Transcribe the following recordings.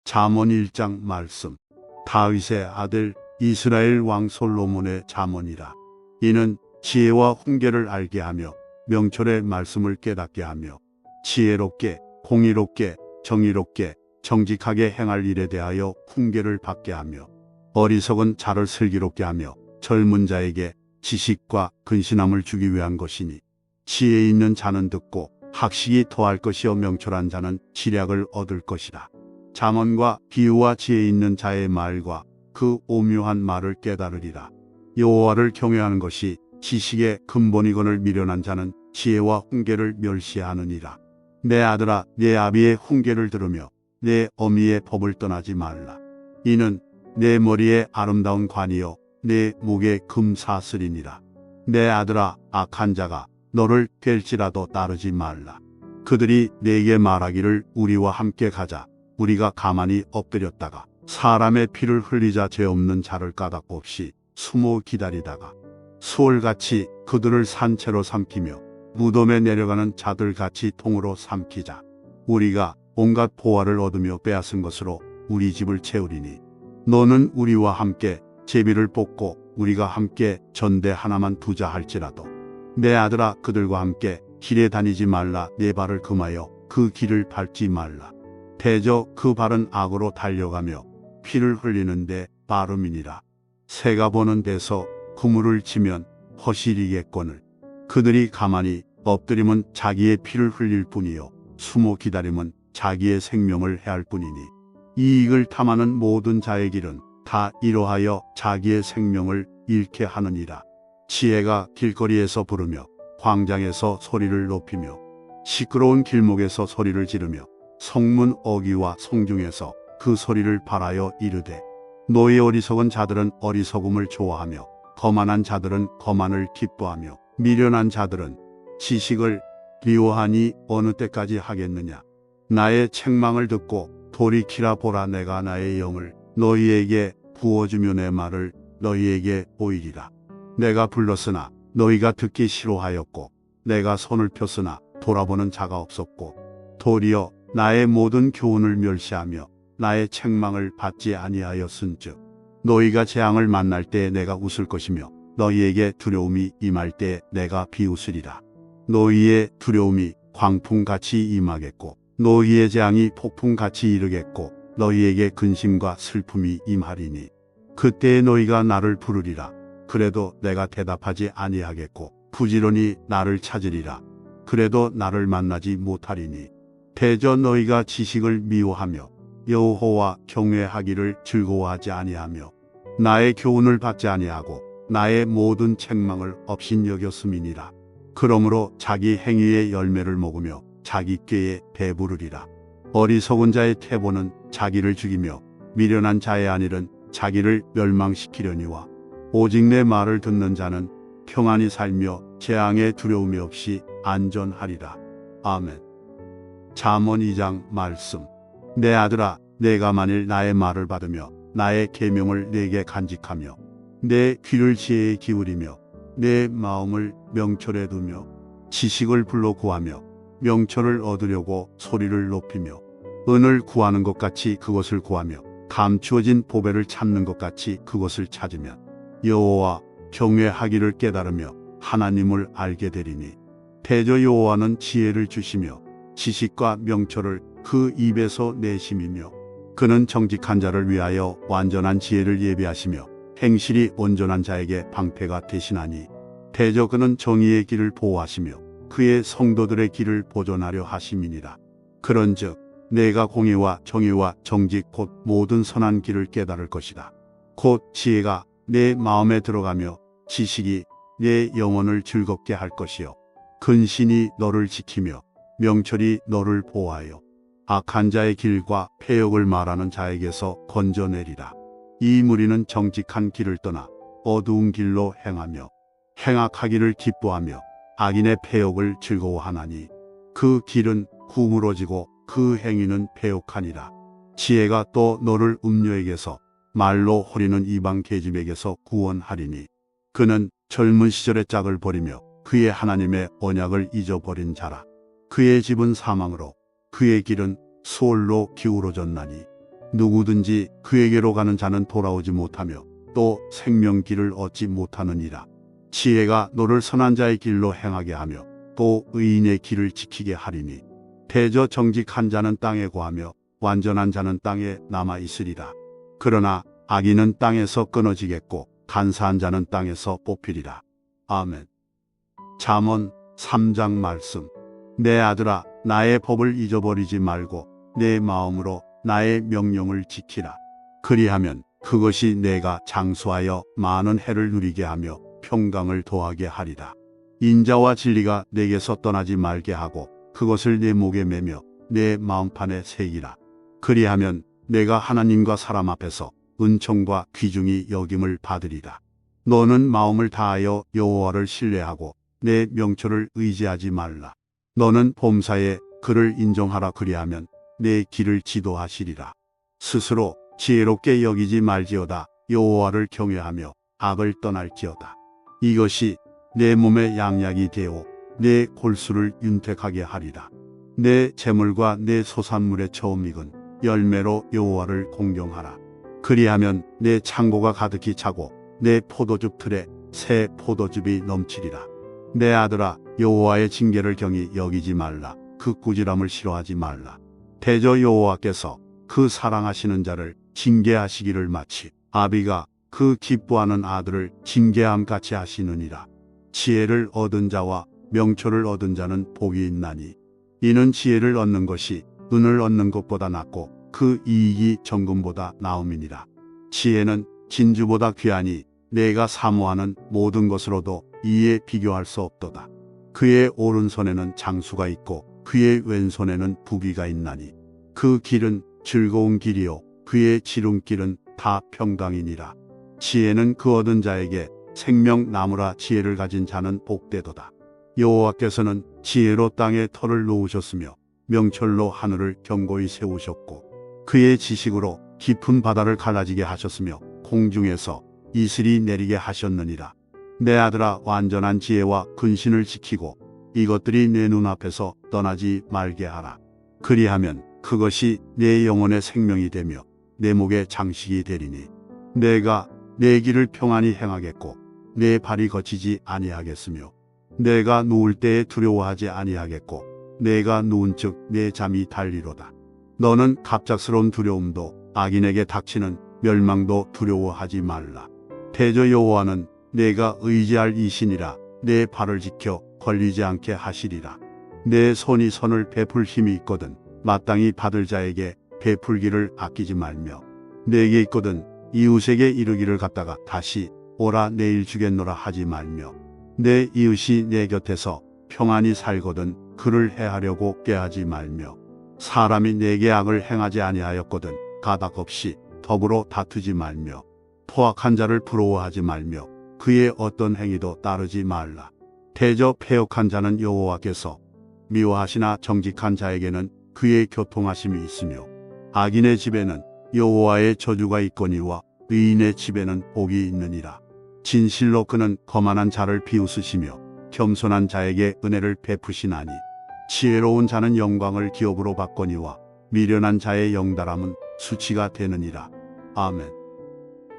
잠언 1장 말씀. 다윗의 아들 이스라엘 왕 솔로몬의 잠언이라. 이는 지혜와 훈계를 알게 하며 명철의 말씀을 깨닫게 하며 지혜롭게 공의롭게 정의롭게 정직하게 행할 일에 대하여 훈계를 받게 하며 어리석은 자를 슬기롭게 하며 젊은 자에게 지식과 근신함을 주기 위한 것이니, 지혜 있는 자는 듣고 학식이 더할 것이요 명철한 자는 지략을 얻을 것이다. 잠언과 비유와 지혜 있는 자의 말과 그 오묘한 말을 깨달으리라. 여호와를 경외하는 것이 지식의 근본이거늘 미련한 자는 지혜와 훈계를 멸시하느니라. 내 아들아, 내 아비의 훈계를 들으며 내 어미의 법을 떠나지 말라. 이는 내 머리에 아름다운 관이요 내 목에 금사슬이니라. 내 아들아, 악한 자가 너를 깰지라도 따르지 말라. 그들이 내게 말하기를 우리와 함께 가자. 우리가 가만히 엎드렸다가 사람의 피를 흘리자 죄 없는 자를 까닭없이 숨어 기다리다가 수월같이 그들을 산채로 삼키며 무덤에 내려가는 자들같이 통으로 삼키자. 우리가 온갖 보화를 얻으며 빼앗은 것으로 우리 집을 채우리니, 너는 우리와 함께 제비를 뽑고 우리가 함께 전대 하나만 두자 할지라도 내 아들아, 그들과 함께 길에 다니지 말라. 내 발을 금하여 그 길을 밟지 말라. 대저 그 발은 악으로 달려가며 피를 흘리는데 빠름이니라. 새가 보는 데서 그물을 치면 허실이겠거늘. 그들이 가만히 엎드림은 자기의 피를 흘릴 뿐이요 숨어 기다림은 자기의 생명을 해할 뿐이니, 이익을 탐하는 모든 자의 길은 다 이러하여 자기의 생명을 잃게 하느니라. 지혜가 길거리에서 부르며 광장에서 소리를 높이며 시끄러운 길목에서 소리를 지르며 성문 어귀와 성중에서 그 소리를 발하여 이르되, 너희 어리석은 자들은 어리석음을 좋아하며 거만한 자들은 거만을 기뻐하며 미련한 자들은 지식을 미워하니 어느 때까지 하겠느냐. 나의 책망을 듣고 돌이키라. 보라, 내가 나의 영을 너희에게 부어주며 내 말을 너희에게 보이리라. 내가 불렀으나 너희가 듣기 싫어하였고 내가 손을 폈으나 돌아보는 자가 없었고, 도리어 나의 모든 교훈을 멸시하며 나의 책망을 받지 아니하였은즉, 너희가 재앙을 만날 때에 내가 웃을 것이며 너희에게 두려움이 임할 때에 내가 비웃으리라. 너희의 두려움이 광풍같이 임하겠고 너희의 재앙이 폭풍같이 이르겠고 너희에게 근심과 슬픔이 임하리니, 그때에 너희가 나를 부르리라. 그래도 내가 대답하지 아니하겠고 부지런히 나를 찾으리라. 그래도 나를 만나지 못하리니, 대저 너희가 지식을 미워하며 여호와 경외하기를 즐거워하지 아니하며 나의 교훈을 받지 아니하고 나의 모든 책망을 업신여겼음이니라. 그러므로 자기 행위의 열매를 먹으며 자기 꾀에 배부르리라. 어리석은 자의 태보는 자기를 죽이며 미련한 자의 안일은 자기를 멸망시키려니와, 오직 내 말을 듣는 자는 평안히 살며 재앙의 두려움이 없이 안전하리라. 아멘. 잠언 2장 말씀. 내 아들아, 내가 만일 나의 말을 받으며 나의 계명을 내게 간직하며 내 귀를 지혜에 기울이며 내 마음을 명철에 두며 지식을 불러 구하며 명철을 얻으려고 소리를 높이며 은을 구하는 것 같이 그것을 구하며 감추어진 보배를 찾는 것 같이 그것을 찾으면 여호와 경외하기를 깨달으며 하나님을 알게 되리니, 대저 여호와는 지혜를 주시며 지식과 명철을 그 입에서 내심이며, 그는 정직한 자를 위하여 완전한 지혜를 예비하시며 행실이 온전한 자에게 방패가 되시나니, 대저 그는 정의의 길을 보호하시며 그의 성도들의 길을 보존하려 하심이니라. 그런즉 내가 공의와 정의와 정직 곧 모든 선한 길을 깨달을 것이다. 곧 지혜가 내 마음에 들어가며 지식이 내 영혼을 즐겁게 할 것이요 근신이 너를 지키며 명철이 너를 보호하여 악한 자의 길과 패역을 말하는 자에게서 건져내리라. 이 무리는 정직한 길을 떠나 어두운 길로 행하며 행악하기를 기뻐하며 악인의 패역을 즐거워하나니, 그 길은 구부러지고 그 행위는 패역하니라. 지혜가 또 너를 음녀에게서 말로 호리는 이방 계집에게서 구원하리니, 그는 젊은 시절의 짝을 버리며 그의 하나님의 언약을 잊어버린 자라. 그의 집은 사망으로 그의 길은 수월로 기울어졌나니, 누구든지 그에게로 가는 자는 돌아오지 못하며 또 생명길을 얻지 못하느니라. 지혜가 너를 선한 자의 길로 행하게 하며 또 의인의 길을 지키게 하리니 대저 정직한 자는 땅에 거하며 완전한 자는 땅에 남아 있으리라. 그러나 악인은 땅에서 끊어지겠고 간사한 자는 땅에서 뽑히리라. 아멘. 잠언 3장 말씀. 내 아들아, 나의 법을 잊어버리지 말고 내 마음으로 나의 명령을 지키라. 그리하면 그것이 내가 장수하여 많은 해를 누리게 하며 평강을 더하게 하리라. 인자와 진리가 내게서 떠나지 말게 하고 그것을 내 목에 매며 내 마음판에 새기라. 그리하면 내가 하나님과 사람 앞에서 은총과 귀중히 여김을 받으리라. 너는 마음을 다하여 여호와를 신뢰하고 내 명초를 의지하지 말라. 너는 범사에 그를 인정하라. 그리하면 내 길을 지도하시리라. 스스로 지혜롭게 여기지 말지어다. 여호와를 경외하며 악을 떠날지어다. 이것이 내 몸의 양약이 되어 내 골수를 윤택하게 하리라. 내 재물과 내 소산물의 처음 익은 열매로 여호와를 공경하라. 그리하면 내 창고가 가득히 차고 내 포도즙 틀에 새 포도즙이 넘치리라. 내 아들아, 여호와의 징계를 경히 여기지 말라. 그 꾸지람을 싫어하지 말라. 대저 여호와께서 그 사랑하시는 자를 징계하시기를 마치 아비가 그 기뻐하는 아들을 징계함 같이 하시느니라. 지혜를 얻은 자와 명초를 얻은 자는 복이 있나니 이는 지혜를 얻는 것이 은을 얻는 것보다 낫고 그 이익이 정금보다 나음이니라. 지혜는 진주보다 귀하니 내가 사모하는 모든 것으로도 이에 비교할 수 없도다. 그의 오른손에는 장수가 있고 그의 왼손에는 부귀가 있나니 그 길은 즐거운 길이요 그의 지름길은 다 평강이니라. 지혜는 그 얻은 자에게 생명나무라. 지혜를 가진 자는 복되도다. 여호와께서는 지혜로 땅에 터를 놓으셨으며 명철로 하늘을 견고히 세우셨고 그의 지식으로 깊은 바다를 갈라지게 하셨으며 공중에서 이슬이 내리게 하셨느니라. 내 아들아, 완전한 지혜와 근신을 지키고 이것들이 내 눈앞에서 떠나지 말게 하라. 그리하면 그것이 내 영혼의 생명이 되며 내 목의 장식이 되리니 내가 내 길을 평안히 행하겠고 내 발이 거치지 아니하겠으며 내가 누울 때에 두려워하지 아니하겠고 내가 누운즉 내 잠이 달리로다. 너는 갑작스러운 두려움도 악인에게 닥치는 멸망도 두려워하지 말라. 대저 여호와는 내가 의지할 이신이라. 내 발을 지켜 걸리지 않게 하시리라. 내 손이 선을 베풀 힘이 있거든 마땅히 받을 자에게 베풀기를 아끼지 말며 내게 있거든 이웃에게 이르기를 갖다가 다시 오라 내일 주겠노라 하지 말며 내 이웃이 내 곁에서 평안히 살거든 그를 해하려고 꾀하지 말며 사람이 내게 악을 행하지 아니하였거든 가닥 없이 더불어 다투지 말며 포악한 자를 부러워하지 말며 그의 어떤 행위도 따르지 말라. 대저 패역한 자는 여호와께서 미워하시나 정직한 자에게는 그의 교통하심이 있으며 악인의 집에는 여호와의 저주가 있거니와 의인의 집에는 복이 있느니라. 진실로 그는 거만한 자를 비웃으시며 겸손한 자에게 은혜를 베푸시나니 지혜로운 자는 영광을 기업으로 받거니와 미련한 자의 영달함은 수치가 되느니라. 아멘.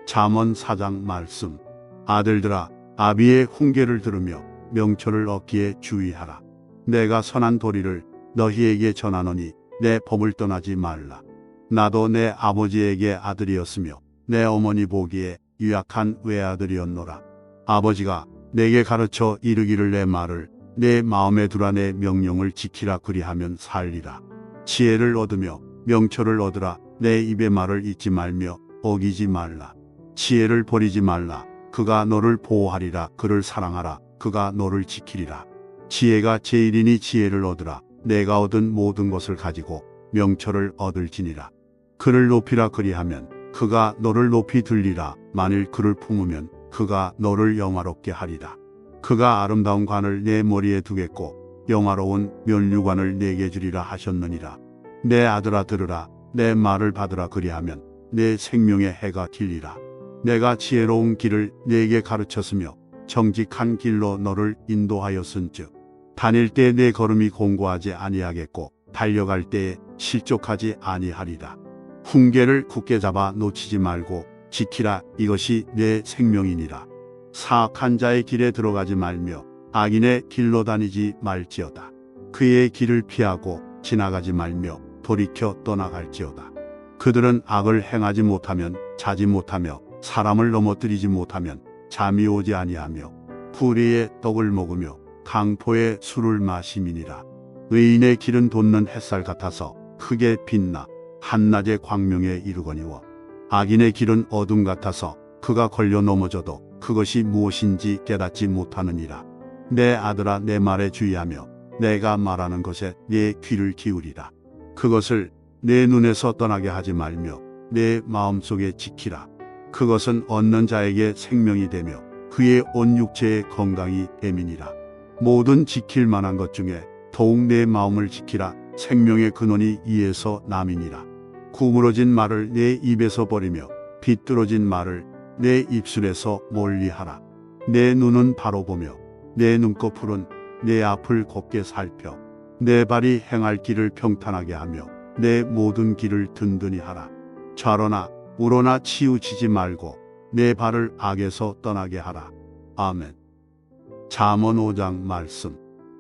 잠언 4장 말씀. 아들들아, 아비의 훈계를 들으며 명철을 얻기에 주의하라. 내가 선한 도리를 너희에게 전하노니 내 법을 떠나지 말라. 나도 내 아버지에게 아들이었으며 내 어머니 보기에 유약한 외아들이었노라. 아버지가 내게 가르쳐 이르기를 내 말을 내 마음에 두라. 내 명령을 지키라. 그리하면 살리라. 지혜를 얻으며 명철을 얻으라. 내 입의 말을 잊지 말며 어기지 말라. 지혜를 버리지 말라. 그가 너를 보호하리라. 그를 사랑하라. 그가 너를 지키리라. 지혜가 제일이니 지혜를 얻으라. 내가 얻은 모든 것을 가지고 명철을 얻을지니라. 그를 높이라. 그리하면 그가 너를 높이 들리라. 만일 그를 품으면 그가 너를 영화롭게 하리라. 그가 아름다운 관을 내 머리에 두겠고 영화로운 면류관을 내게 주리라 하셨느니라. 내 아들아, 들으라. 내 말을 받으라. 그리하면 내 생명의 해가 길리라. 내가 지혜로운 길을 내게 가르쳤으며 정직한 길로 너를 인도하였은즉 다닐 때 내 걸음이 공고하지 아니하겠고 달려갈 때에 실족하지 아니하리라. 훈계를 굳게 잡아 놓치지 말고 지키라. 이것이 내 생명이니라. 사악한 자의 길에 들어가지 말며 악인의 길로 다니지 말지어다. 그의 길을 피하고 지나가지 말며 돌이켜 떠나갈지어다. 그들은 악을 행하지 못하면 자지 못하며 사람을 넘어뜨리지 못하면 잠이 오지 아니하며 불의의 떡을 먹으며 강포의 술을 마심이니라. 의인의 길은 돋는 햇살 같아서 크게 빛나 한낮의 광명에 이르거니와 악인의 길은 어둠 같아서 그가 걸려 넘어져도 그것이 무엇인지 깨닫지 못하느니라. 내 아들아, 내 말에 주의하며 내가 말하는 것에 내 귀를 기울이라. 그것을 내 눈에서 떠나게 하지 말며 내 마음속에 지키라. 그것은 얻는 자에게 생명이 되며 그의 온 육체의 건강이 됨이니라. 모든 지킬 만한 것 중에 더욱 내 마음을 지키라. 생명의 근원이 이에서 남이니라. 구부러진 말을 내 입에서 버리며 비뚤어진 말을 내 입술에서 멀리하라. 내 눈은 바로 보며 내 눈꺼풀은 내 앞을 곱게 살펴 내 발이 행할 길을 평탄하게 하며 내 모든 길을 든든히 하라. 좌로나 우로나 치우치지 말고 내 발을 악에서 떠나게 하라. 아멘. 잠언 5장 말씀.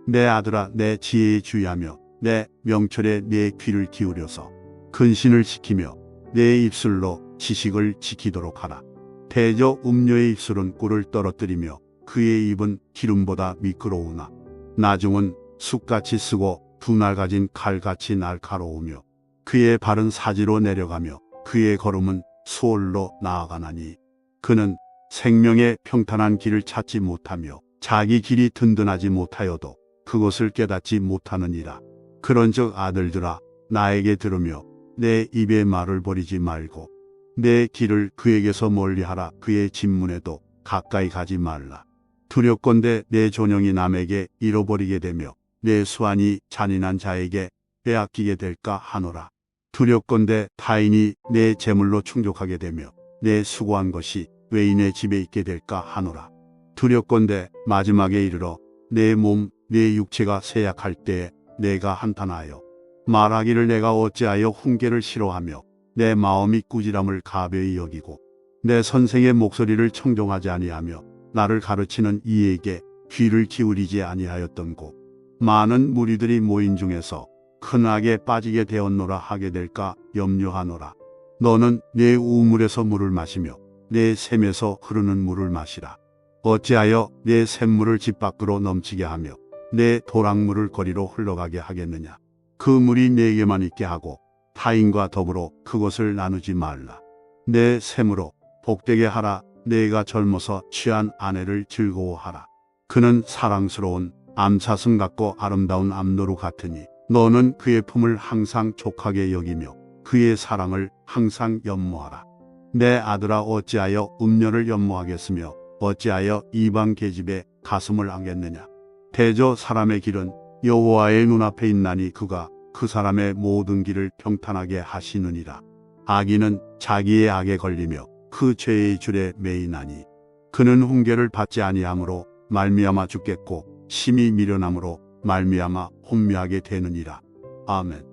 내 아들아, 내 지혜에 주의하며 내 명철에 내 귀를 기울여서 근신을 지키며 내 입술로 지식을 지키도록 하라. 대저 음녀의 입술은 꿀을 떨어뜨리며 그의 입은 기름보다 미끄러우나 나중은 쑥같이 쓰고 두 날 가진 칼같이 날카로우며 그의 발은 사지로 내려가며 그의 걸음은 수월로 나아가나니 그는 생명의 평탄한 길을 찾지 못하며 자기 길이 든든하지 못하여도 그것을 깨닫지 못하느니라. 그런즉 아들들아, 나에게 들으며 내 입의 말을 버리지 말고 내 길을 그에게서 멀리하라. 그의 진문에도 가까이 가지 말라. 두렵건대 내 존영이 남에게 잃어버리게 되며 내 수완이 잔인한 자에게 빼앗기게 될까 하노라. 두렵건대 타인이 내 재물로 충족하게 되며 내 수고한 것이 외인의 집에 있게 될까 하노라. 두렵건대 마지막에 이르러 내 몸, 내 육체가 쇠약할 때에 내가 한탄하여 말하기를 내가 어찌하여 훈계를 싫어하며 내 마음이 꾸지람을 가벼이 여기고 내 선생의 목소리를 청종하지 아니하며 나를 가르치는 이에게 귀를 기울이지 아니하였던고. 많은 무리들이 모인 중에서 큰 악에 빠지게 되었노라 하게 될까 염려하노라. 너는 내 우물에서 물을 마시며 내 샘에서 흐르는 물을 마시라. 어찌하여 내 샘물을 집 밖으로 넘치게 하며 내 도랑물을 거리로 흘러가게 하겠느냐. 그 물이 내게만 있게 하고 타인과 더불어 그것을 나누지 말라. 내 샘으로 복되게 하라. 내가 젊어서 취한 아내를 즐거워하라. 그는 사랑스러운 암사슴 같고 아름다운 암노루 같으니 너는 그의 품을 항상 족하게 여기며 그의 사랑을 항상 연모하라. 내 아들아, 어찌하여 음녀를 연모하겠으며 어찌하여 이방 계집에 가슴을 안겠느냐. 대저 사람의 길은 여호와의 눈앞에 있나니 그가 그 사람의 모든 길을 평탄하게 하시느니라. 악인은 자기의 악에 걸리며 그 죄의 줄에 매이나니 그는 훈계를 받지 아니함으로 말미암아 죽겠고 심히 미련함으로 말미암아 혼미하게 되느니라. 아멘.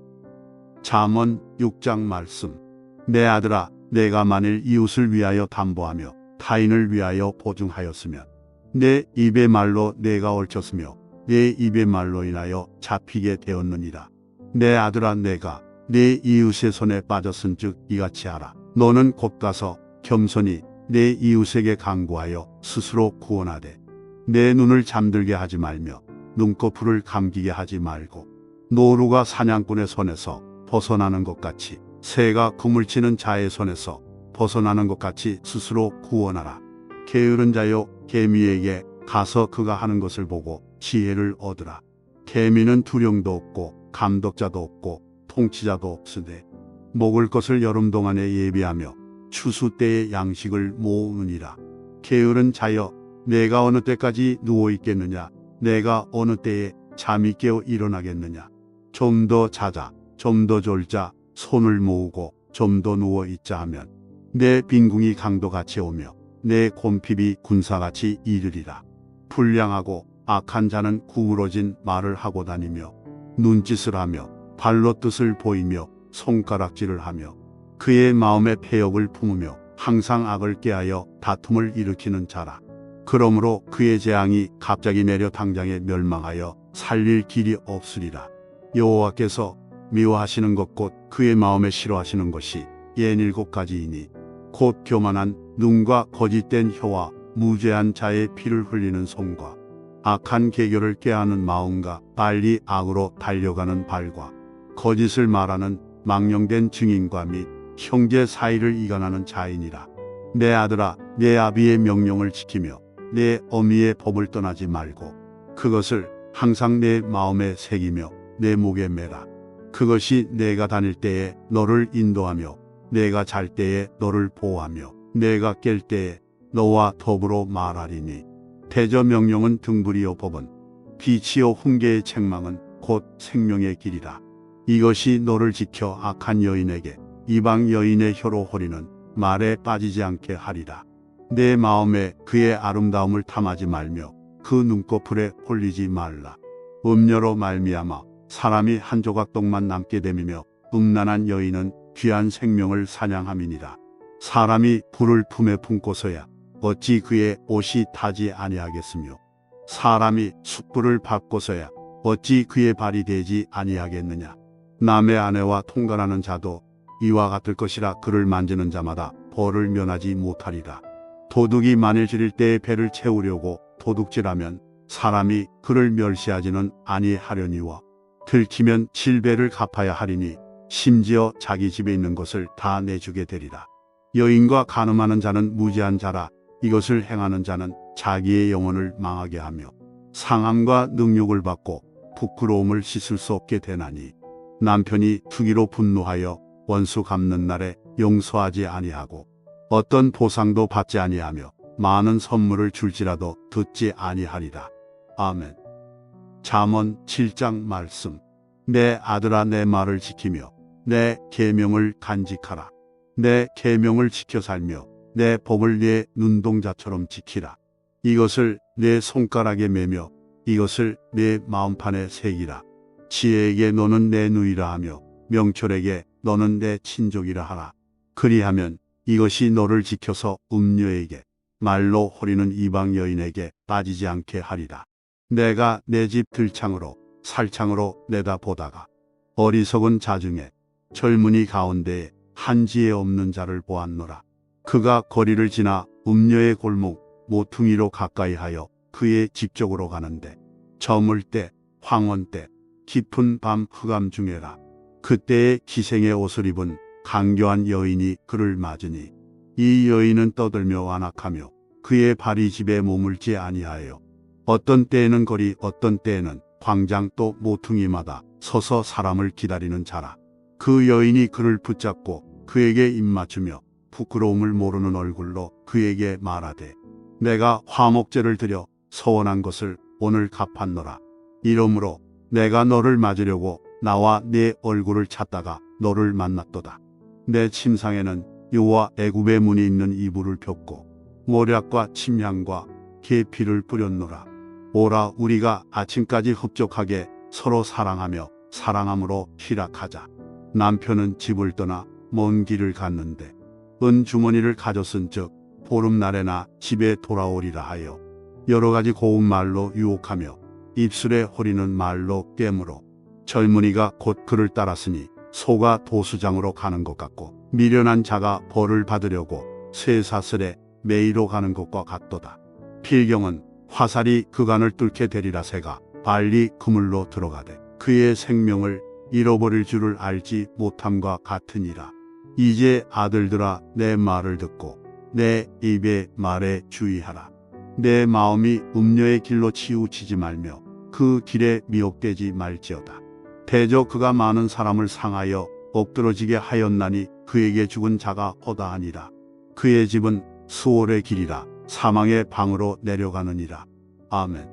잠언 6장 말씀. 내 아들아, 내가 만일 이웃을 위하여 담보하며 타인을 위하여 보증하였으면 내 입의 말로 내가 얽혔으며 내 입의 말로 인하여 잡히게 되었느니라. 내 아들아, 내가 내 이웃의 손에 빠졌은즉 이같이 하라. 너는 곧 가서 겸손히 내 이웃에게 간구하여 스스로 구원하되 내 눈을 잠들게 하지 말며 눈꺼풀을 감기게 하지 말고 노루가 사냥꾼의 손에서 벗어나는 것 같이 새가 그물 치는 자의 손에서 벗어나는 것 같이 스스로 구원하라. 게으른 자여, 개미에게 가서 그가 하는 것을 보고 지혜를 얻으라. 개미는 두령도 없고 감독자도 없고 통치자도 없으되 먹을 것을 여름 동안에 예비하며 추수 때에 양식을 모으느니라. 게으른 자여, 내가 어느 때까지 누워 있겠느냐. 내가 어느 때에 잠이 깨어 일어나겠느냐. 좀 더 자자, 좀 더 졸자, 손을 모으고 좀 더 누워 있자 하면 내 빈궁이 강도같이 오며 내 곰핍이 군사같이 이르리라. 불량하고 악한 자는 구부러진 말을 하고 다니며 눈짓을 하며 발로 뜻을 보이며 손가락질을 하며 그의 마음에 패역을 품으며 항상 악을 꾀하여 다툼을 일으키는 자라. 그러므로 그의 재앙이 갑자기 내려 당장에 멸망하여 살릴 길이 없으리라. 여호와께서 미워하시는 것 곧 그의 마음에 싫어하시는 것이 67가지이니 곧 교만한 눈과 거짓된 혀와 무죄한 자의 피를 흘리는 손과 악한 계교를 꾀하는 마음과 빨리 악으로 달려가는 발과 거짓을 말하는 망령된 증인과 및 형제 사이를 이간하는 자이니라. 내 아들아, 내 아비의 명령을 지키며 내 어미의 법을 떠나지 말고 그것을 항상 내 마음에 새기며 내 목에 매라. 그것이 내가 다닐 때에 너를 인도하며 내가 잘 때에 너를 보호하며 내가 깰 때에 너와 더불어 말하리니. 대저 명령은 등불이요 법은 빛이요 훈계의 책망은 곧 생명의 길이라. 이것이 너를 지켜 악한 여인에게 이방 여인의 혀로 호리는 말에 빠지지 않게 하리라. 내 마음에 그의 아름다움을 탐하지 말며 그 눈꺼풀에 홀리지 말라. 음녀로 말미암아 사람이 한 조각 떡만 남게 됨이며 음란한 여인은 귀한 생명을 사냥함이니라. 사람이 불을 품에 품고서야 어찌 그의 옷이 타지 아니하겠으며 사람이 숯불을 밟고서야 어찌 그의 발이 되지 아니하겠느냐. 남의 아내와 통관하는 자도 이와 같을 것이라. 그를 만지는 자마다 벌을 면하지 못하리라. 도둑이 만일 지릴 때에 배를 채우려고 도둑질하면 사람이 그를 멸시하지는 아니하려니와 들키면 7배를 갚아야 하리니 심지어 자기 집에 있는 것을 다 내주게 되리라. 여인과 간음하는 자는 무지한 자라. 이것을 행하는 자는 자기의 영혼을 망하게 하며 상함과 능욕을 받고 부끄러움을 씻을 수 없게 되나니. 남편이 투기로 분노하여 원수 갚는 날에 용서하지 아니하고 어떤 보상도 받지 아니하며 많은 선물을 줄지라도 듣지 아니하리라. 아멘. 잠언 7장 말씀. 내 아들아, 내 말을 지키며 내 계명을 간직하라. 내 계명을 지켜 살며 내 법을 네 눈동자처럼 지키라. 이것을 내 손가락에 매며 이것을 내 마음판에 새기라. 지혜에게 너는 내 누이라 하며 명철에게 너는 내 친족이라 하라. 그리하면 이것이 너를 지켜서 음녀에게 말로 호리는 이방 여인에게 빠지지 않게 하리라. 내가 내 집 들창으로 살창으로 내다보다가 어리석은 자 중에 젊은이 가운데에 한지에 없는 자를 보았노라. 그가 거리를 지나 음녀의 골목 모퉁이로 가까이하여 그의 집 쪽으로 가는데 저물 때 황혼 때 깊은 밤 흑암 중에라. 그때에 기생의 옷을 입은 강교한 여인이 그를 맞으니 이 여인은 떠들며 완악하며 그의 발이 집에 머물지 아니하여 어떤 때에는 거리 어떤 때에는 광장 또 모퉁이마다 서서 사람을 기다리는 자라. 그 여인이 그를 붙잡고 그에게 입맞추며 부끄러움을 모르는 얼굴로 그에게 말하되 내가 화목제를 드려 서원한 것을 오늘 갚았노라. 이러므로 내가 너를 맞으려고 나와 네 얼굴을 찾다가 너를 만났도다. 내 침상에는 유와 애굽의 문이 있는 이불을 폈고 모략과 침향과 계피를 뿌렸노라. 오라, 우리가 아침까지 흡족하게 서로 사랑하며 사랑함으로 희락하자. 남편은 집을 떠나 먼 길을 갔는데 은 주머니를 가졌은 즉 보름날에나 집에 돌아오리라 하여 여러 가지 고운 말로 유혹하며 입술에 호리는 말로 깨물어 젊은이가 곧 그를 따랐으니 소가 도수장으로 가는 것 같고 미련한 자가 벌을 받으려고 쇠사슬에 매이로 가는 것과 같도다. 필경은 화살이 그간을 뚫게 되리라. 새가 빨리 그물로 들어가되 그의 생명을 잃어버릴 줄을 알지 못함과 같으니라. 이제 아들들아, 내 말을 듣고 내 입의 말에 주의하라. 내 마음이 음녀의 길로 치우치지 말며 그 길에 미혹되지 말지어다. 대저 그가 많은 사람을 상하여 엎드러지게 하였나니 그에게 죽은 자가 허다하니라. 그의 집은 수월의 길이라 사망의 방으로 내려가느니라. 아멘.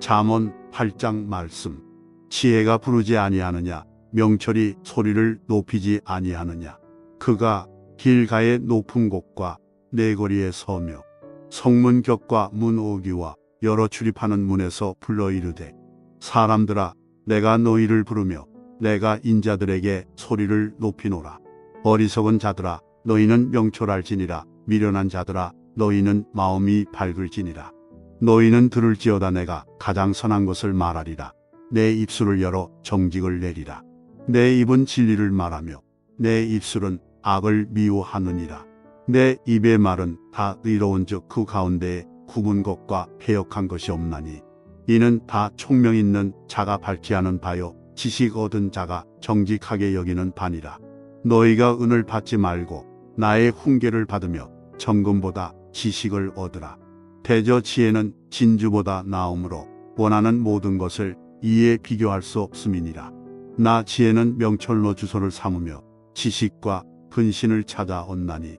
잠언 8장 말씀. 지혜가 부르지 아니하느냐, 명철이 소리를 높이지 아니하느냐. 그가 길가의 높은 곳과 내거리에 서며 성문 격과 문 오기와 여러 출입하는 문에서 불러 이르되 사람들아, 내가 너희를 부르며 내가 인자들에게 소리를 높이노라. 어리석은 자들아 너희는 명철할지니라. 미련한 자들아 너희는 마음이 밝을지니라. 너희는 들을지어다. 내가 가장 선한 것을 말하리라. 내 입술을 열어 정직을 내리라. 내 입은 진리를 말하며 내 입술은 악을 미워하느니라. 내 입의 말은 다 의로운즉 그 가운데에 굽은 것과 패역한 것이 없나니 이는 다 총명 있는 자가 밝히 하는 바요 지식 얻은 자가 정직하게 여기는 바니라. 너희가 은을 받지 말고 나의 훈계를 받으며 정금보다 지식을 얻으라. 대저 지혜는 진주보다 나음으로 원하는 모든 것을 이에 비교할 수 없음이니라. 나 지혜는 명철로 주소를 삼으며 지식과 근신을 찾아 얻나니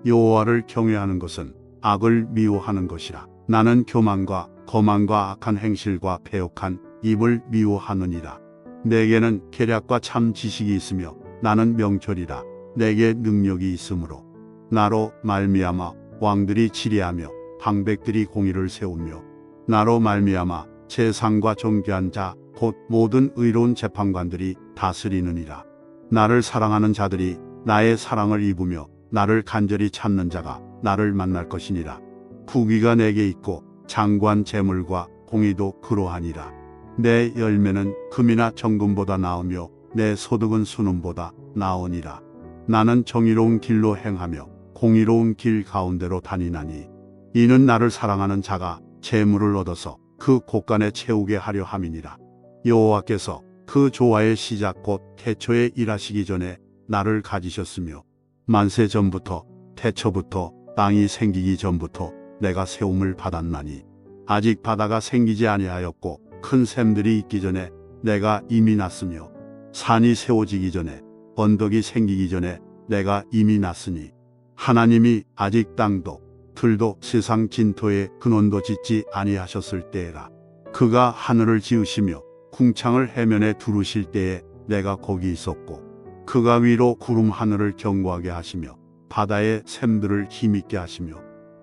여호와를 경외하는 것은 악을 미워하는 것이라. 나는 교만과 거만과 악한 행실과 패역한 입을 미워하느니라. 내게는 계략과 참 지식이 있으며 나는 명철이라. 내게 능력이 있으므로 나로 말미암아 왕들이 치리하며 방백들이 공의를 세우며 나로 말미암아 재상과 정죄한 자 곧 모든 의로운 재판관들이 다스리느니라. 나를 사랑하는 자들이 나의 사랑을 입으며 나를 간절히 찾는 자가 나를 만날 것이니라. 부귀가 내게 있고 장관 재물과 공의도 그러하니라. 내 열매는 금이나 정금보다 나으며 내 소득은 순음보다 나으니라. 나는 정의로운 길로 행하며 공의로운 길 가운데로 다니나니 이는 나를 사랑하는 자가 재물을 얻어서 그 곳간에 채우게 하려 함이니라. 여호와께서 그 조화의 시작 곧 태초에 일하시기 전에 나를 가지셨으며 만세 전부터 태초부터 땅이 생기기 전부터 내가 세움을 받았나니 아직 바다가 생기지 아니하였고 큰 샘들이 있기 전에 내가 이미 났으며 산이 세워지기 전에 언덕이 생기기 전에 내가 이미 났으니 하나님이 아직 땅도 들도 세상 진토에 근원도 짓지 아니하셨을 때에라. 그가 하늘을 지으시며 궁창을 해면에 두르실 때에 내가 거기 있었고 그가 위로 구름 하늘을 견고하게 하시며 바다의 샘들을 힘있게 하시며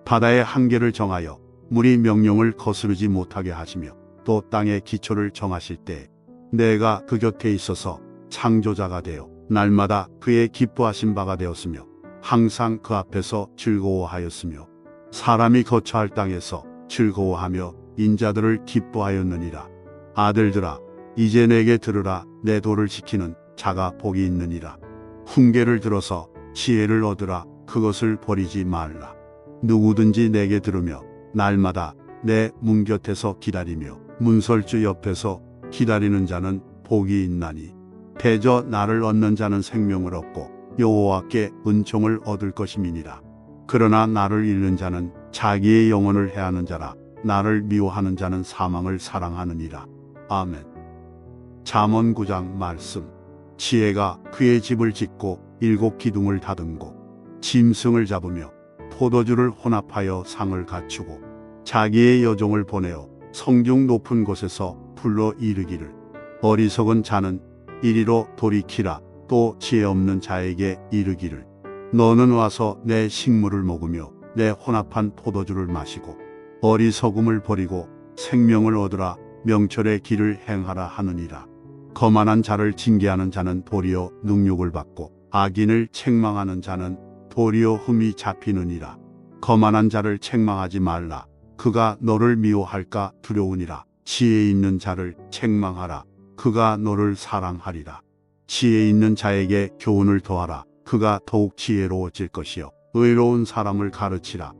바다의 한계를 정하여 물이 명령을 거스르지 못하게 하시며 또 땅의 기초를 정하실 때 내가 그 곁에 있어서 창조자가 되어 날마다 그의 기뻐하신 바가 되었으며 항상 그 앞에서 즐거워하였으며 사람이 거처할 땅에서 즐거워하며 인자들을 기뻐하였느니라. 아들들아 이제 내게 들으라. 내 도를 지키는 자가 복이 있느니라. 훈계를 들어서 지혜를 얻으라. 그것을 버리지 말라. 누구든지 내게 들으며 날마다 내 문 곁에서 기다리며 문설주 옆에서 기다리는 자는 복이 있나니 대저 나를 얻는 자는 생명을 얻고 여호와께 은총을 얻을 것임이니라. 그러나 나를 잃는 자는 자기의 영혼을 해하는 자라. 나를 미워하는 자는 사망을 사랑하느니라. 아멘. 잠언 9장 말씀. 지혜가 그의 집을 짓고 7 기둥을 다듬고 짐승을 잡으며 포도주를 혼합하여 상을 갖추고 자기의 여종을 보내어 성중 높은 곳에서 불러 이르기를 어리석은 자는 이리로 돌이키라. 또 지혜 없는 자에게 이르기를 너는 와서 내 식물을 먹으며 내 혼합한 포도주를 마시고 어리석음을 버리고 생명을 얻으라. 명철의 길을 행하라 하느니라. 거만한 자를 징계하는 자는 도리어 능욕을 받고 악인을 책망하는 자는 도리어 흠이 잡히느니라. 거만한 자를 책망하지 말라. 그가 너를 미워할까 두려우니라. 지혜 있는 자를 책망하라. 그가 너를 사랑하리라. 지혜 있는 자에게 교훈을 더하라. 그가 더욱 지혜로워질 것이요 의로운 사람을 가르치라.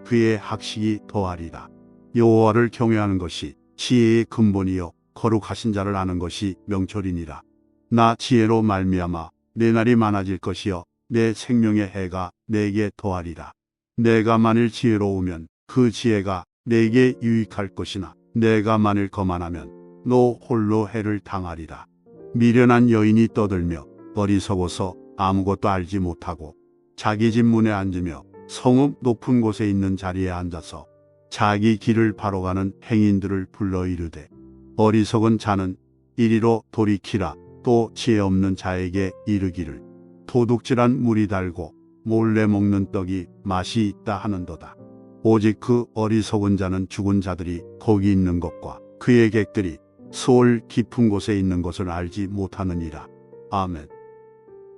그의 학식이 더하리라. 여호와를 경외하는 것이 지혜의 근본이요 거룩하신 자를 아는 것이 명철이니라. 나 지혜로 말미암아 내 날이 많아질 것이요 내 생명의 해가 내게 더하리라. 내가 만일 지혜로우면 그 지혜가 내게 유익할 것이나 내가 만일 거만하면 너 홀로 해를 당하리라. 미련한 여인이 떠들며 어리석어서 아무것도 알지 못하고 자기 집 문에 앉으며 성읍 높은 곳에 있는 자리에 앉아서 자기 길을 바로 가는 행인들을 불러 이르되 어리석은 자는 이리로 돌이키라. 또 지혜 없는 자에게 이르기를 도둑질한 물이 달고 몰래 먹는 떡이 맛이 있다 하는도다. 오직 그 어리석은 자는 죽은 자들이 거기 있는 것과 그의 객들이 수월 깊은 곳에 있는 것을 알지 못하느니라. 아멘.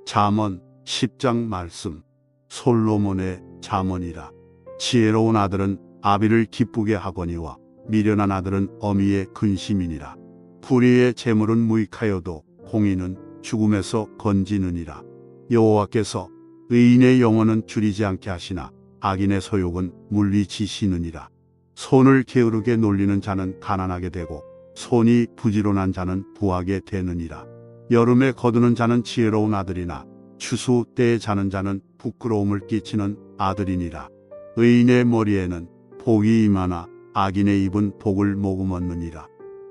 잠언 10장 말씀. 솔로몬의 잠언이라. 지혜로운 아들은 아비를 기쁘게 하거니와 미련한 아들은 어미의 근심이니라. 불의의 재물은 무익하여도 공의는 죽음에서 건지느니라. 여호와께서 의인의 영혼은 줄이지 않게 하시나 악인의 소욕은 물리치시느니라. 손을 게으르게 놀리는 자는 가난하게 되고 손이 부지런한 자는 부하게 되느니라. 여름에 거두는 자는 지혜로운 아들이나 추수 때에 자는 자는 부끄러움을 끼치는 아들이니라. 의인의 머리에는 복이 임하나 악인의 입은 복을 머금었느니라.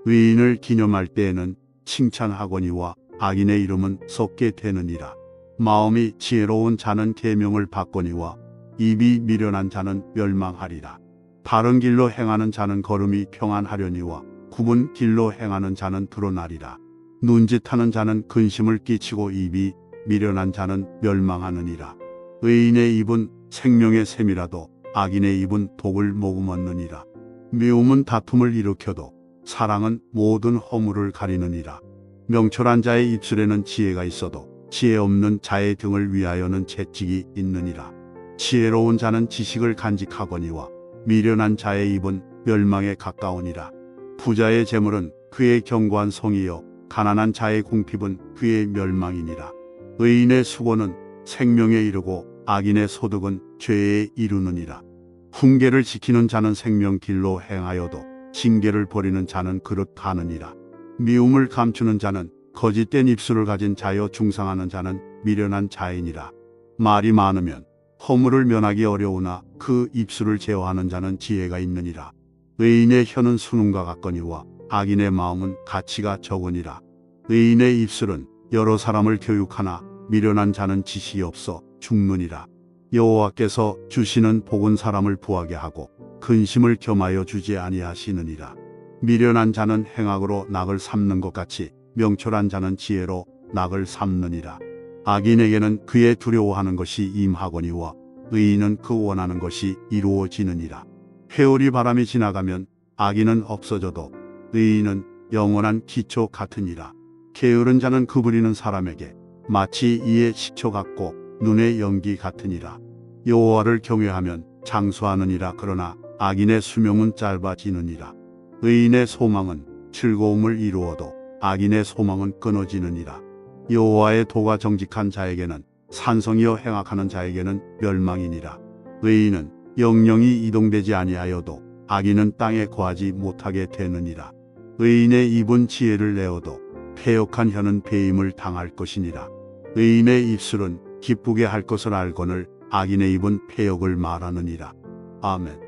의인을 기념할 때에는 칭찬하거니와 악인의 이름은 썩게 되느니라. 마음이 지혜로운 자는 계명을 받거니와 입이 미련한 자는 멸망하리라. 바른 길로 행하는 자는 걸음이 평안하려니와 굽은 길로 행하는 자는 드러나리라. 눈짓하는 자는 근심을 끼치고 입이 미련한 자는 멸망하느니라. 의인의 입은 생명의 샘이라도 악인의 입은 독을 머금었느니라. 미움은 다툼을 일으켜도 사랑은 모든 허물을 가리느니라. 명철한 자의 입술에는 지혜가 있어도 지혜 없는 자의 등을 위하여는 채찍이 있느니라. 지혜로운 자는 지식을 간직하거니와 미련한 자의 입은 멸망에 가까우니라. 부자의 재물은 그의 견고한 성이요 가난한 자의 궁핍은 그의 멸망이니라. 의인의 수고는 생명에 이르고 악인의 소득은 죄에 이르느니라. 훈계를 지키는 자는 생명길로 행하여도 징계를 버리는 자는 그릇 가느니라. 미움을 감추는 자는 거짓된 입술을 가진 자여 중상하는 자는 미련한 자이니라. 말이 많으면 허물을 면하기 어려우나 그 입술을 제어하는 자는 지혜가 있느니라. 의인의 혀는 수능과 같거니와 악인의 마음은 가치가 적으니라. 의인의 입술은 여러 사람을 교육하나 미련한 자는 지식이 없어 죽느니라. 여호와께서 주시는 복은 사람을 부하게 하고 근심을 겸하여 주지 아니하시느니라. 미련한 자는 행악으로 낙을 삼는 것 같이 명철한 자는 지혜로 낙을 삼느니라. 악인에게는 그의 두려워하는 것이 임하거니와 의인은 그 원하는 것이 이루어지느니라. 회오리 바람이 지나가면 악인은 없어져도 의인은 영원한 기초 같으니라. 게으른 자는 그 부리는 사람에게 마치 이의 식초 같고 눈의 연기 같으니라. 여호와를 경외하면 장수하느니라. 그러나 악인의 수명은 짧아지느니라. 의인의 소망은 즐거움을 이루어도 악인의 소망은 끊어지느니라. 여호와의 도가 정직한 자에게는 산성이여 행악하는 자에게는 멸망이니라. 의인은 영영이 이동되지 아니하여도 악인은 땅에 거하지 못하게 되느니라. 의인의 입은 지혜를 내어도 패역한 혀는 배임을 당할 것이니라. 의인의 입술은 기쁘게 할 것을 알거늘 악인의 입은 패역을 말하느니라. 아멘.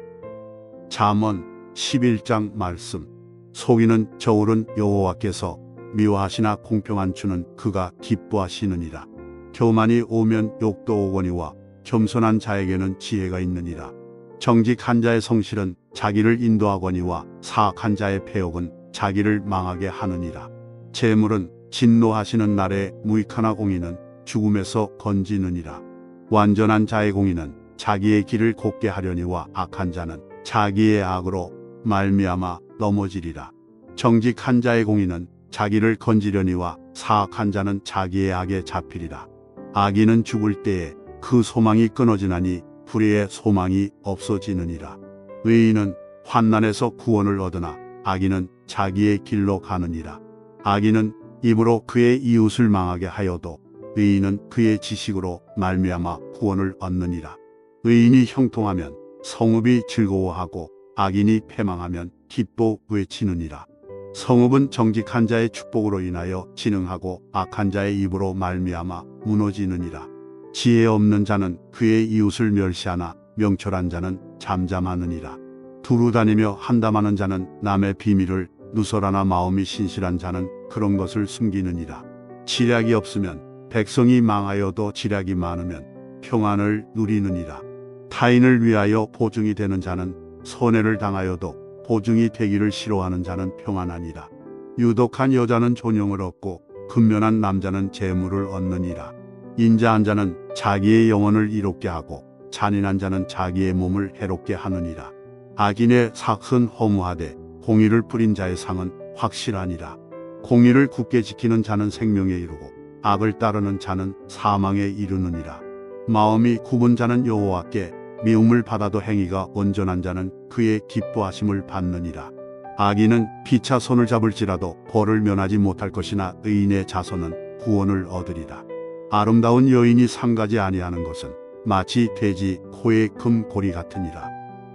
잠언 11장 말씀. 속이는 저울은 여호와께서 미워하시나 공평한 주는 그가 기뻐하시느니라. 교만이 오면 욕도 오거니와 겸손한 자에게는 지혜가 있느니라. 정직한 자의 성실은 자기를 인도하거니와 사악한 자의 패역은 자기를 망하게 하느니라. 재물은 진노하시는 날에 무익하나 공의는 죽음에서 건지느니라. 완전한 자의 공의는 자기의 길을 곱게 하려니와 악한 자는 자기의 악으로 말미암아 넘어지리라. 정직한 자의 공의는 자기를 건지려니와 사악한 자는 자기의 악에 잡히리라. 악인은 죽을 때에 그 소망이 끊어지나니 불의의 소망이 없어지느니라. 의인은 환난에서 구원을 얻으나 악인은 자기의 길로 가느니라. 악인은 입으로 그의 이웃을 망하게 하여도 의인은 그의 지식으로 말미암아 구원을 얻느니라. 의인이 형통하면 성읍이 즐거워하고 악인이 패망하면 기뻐 외치느니라. 성읍은 정직한 자의 축복으로 인하여 진흥하고 악한 자의 입으로 말미암아 무너지느니라. 지혜 없는 자는 그의 이웃을 멸시하나 명철한 자는 잠잠하느니라. 두루 다니며 한담하는 자는 남의 비밀을 누설하나 마음이 신실한 자는 그런 것을 숨기느니라. 지략이 없으면 백성이 망하여도 지략이 많으면 평안을 누리느니라. 타인을 위하여 보증이 되는 자는 손해를 당하여도 보증이 되기를 싫어하는 자는 평안하니라. 유독한 여자는 존영을 얻고 근면한 남자는 재물을 얻느니라. 인자한 자는 자기의 영혼을 이롭게 하고 잔인한 자는 자기의 몸을 해롭게 하느니라. 악인의 삭은 허무하되 공의를 뿌린 자의 상은 확실하니라. 공의를 굳게 지키는 자는 생명에 이르고 악을 따르는 자는 사망에 이르느니라. 마음이 굽은 자는 여호와께 미움을 받아도 행위가 온전한 자는 그의 기뻐하심을 받느니라. 악인은 피차 손을 잡을지라도 벌을 면하지 못할 것이나 의인의 자손은 구원을 얻으리라. 아름다운 여인이 상가지 아니하는 것은 마치 돼지 코의 금고리 같으니라.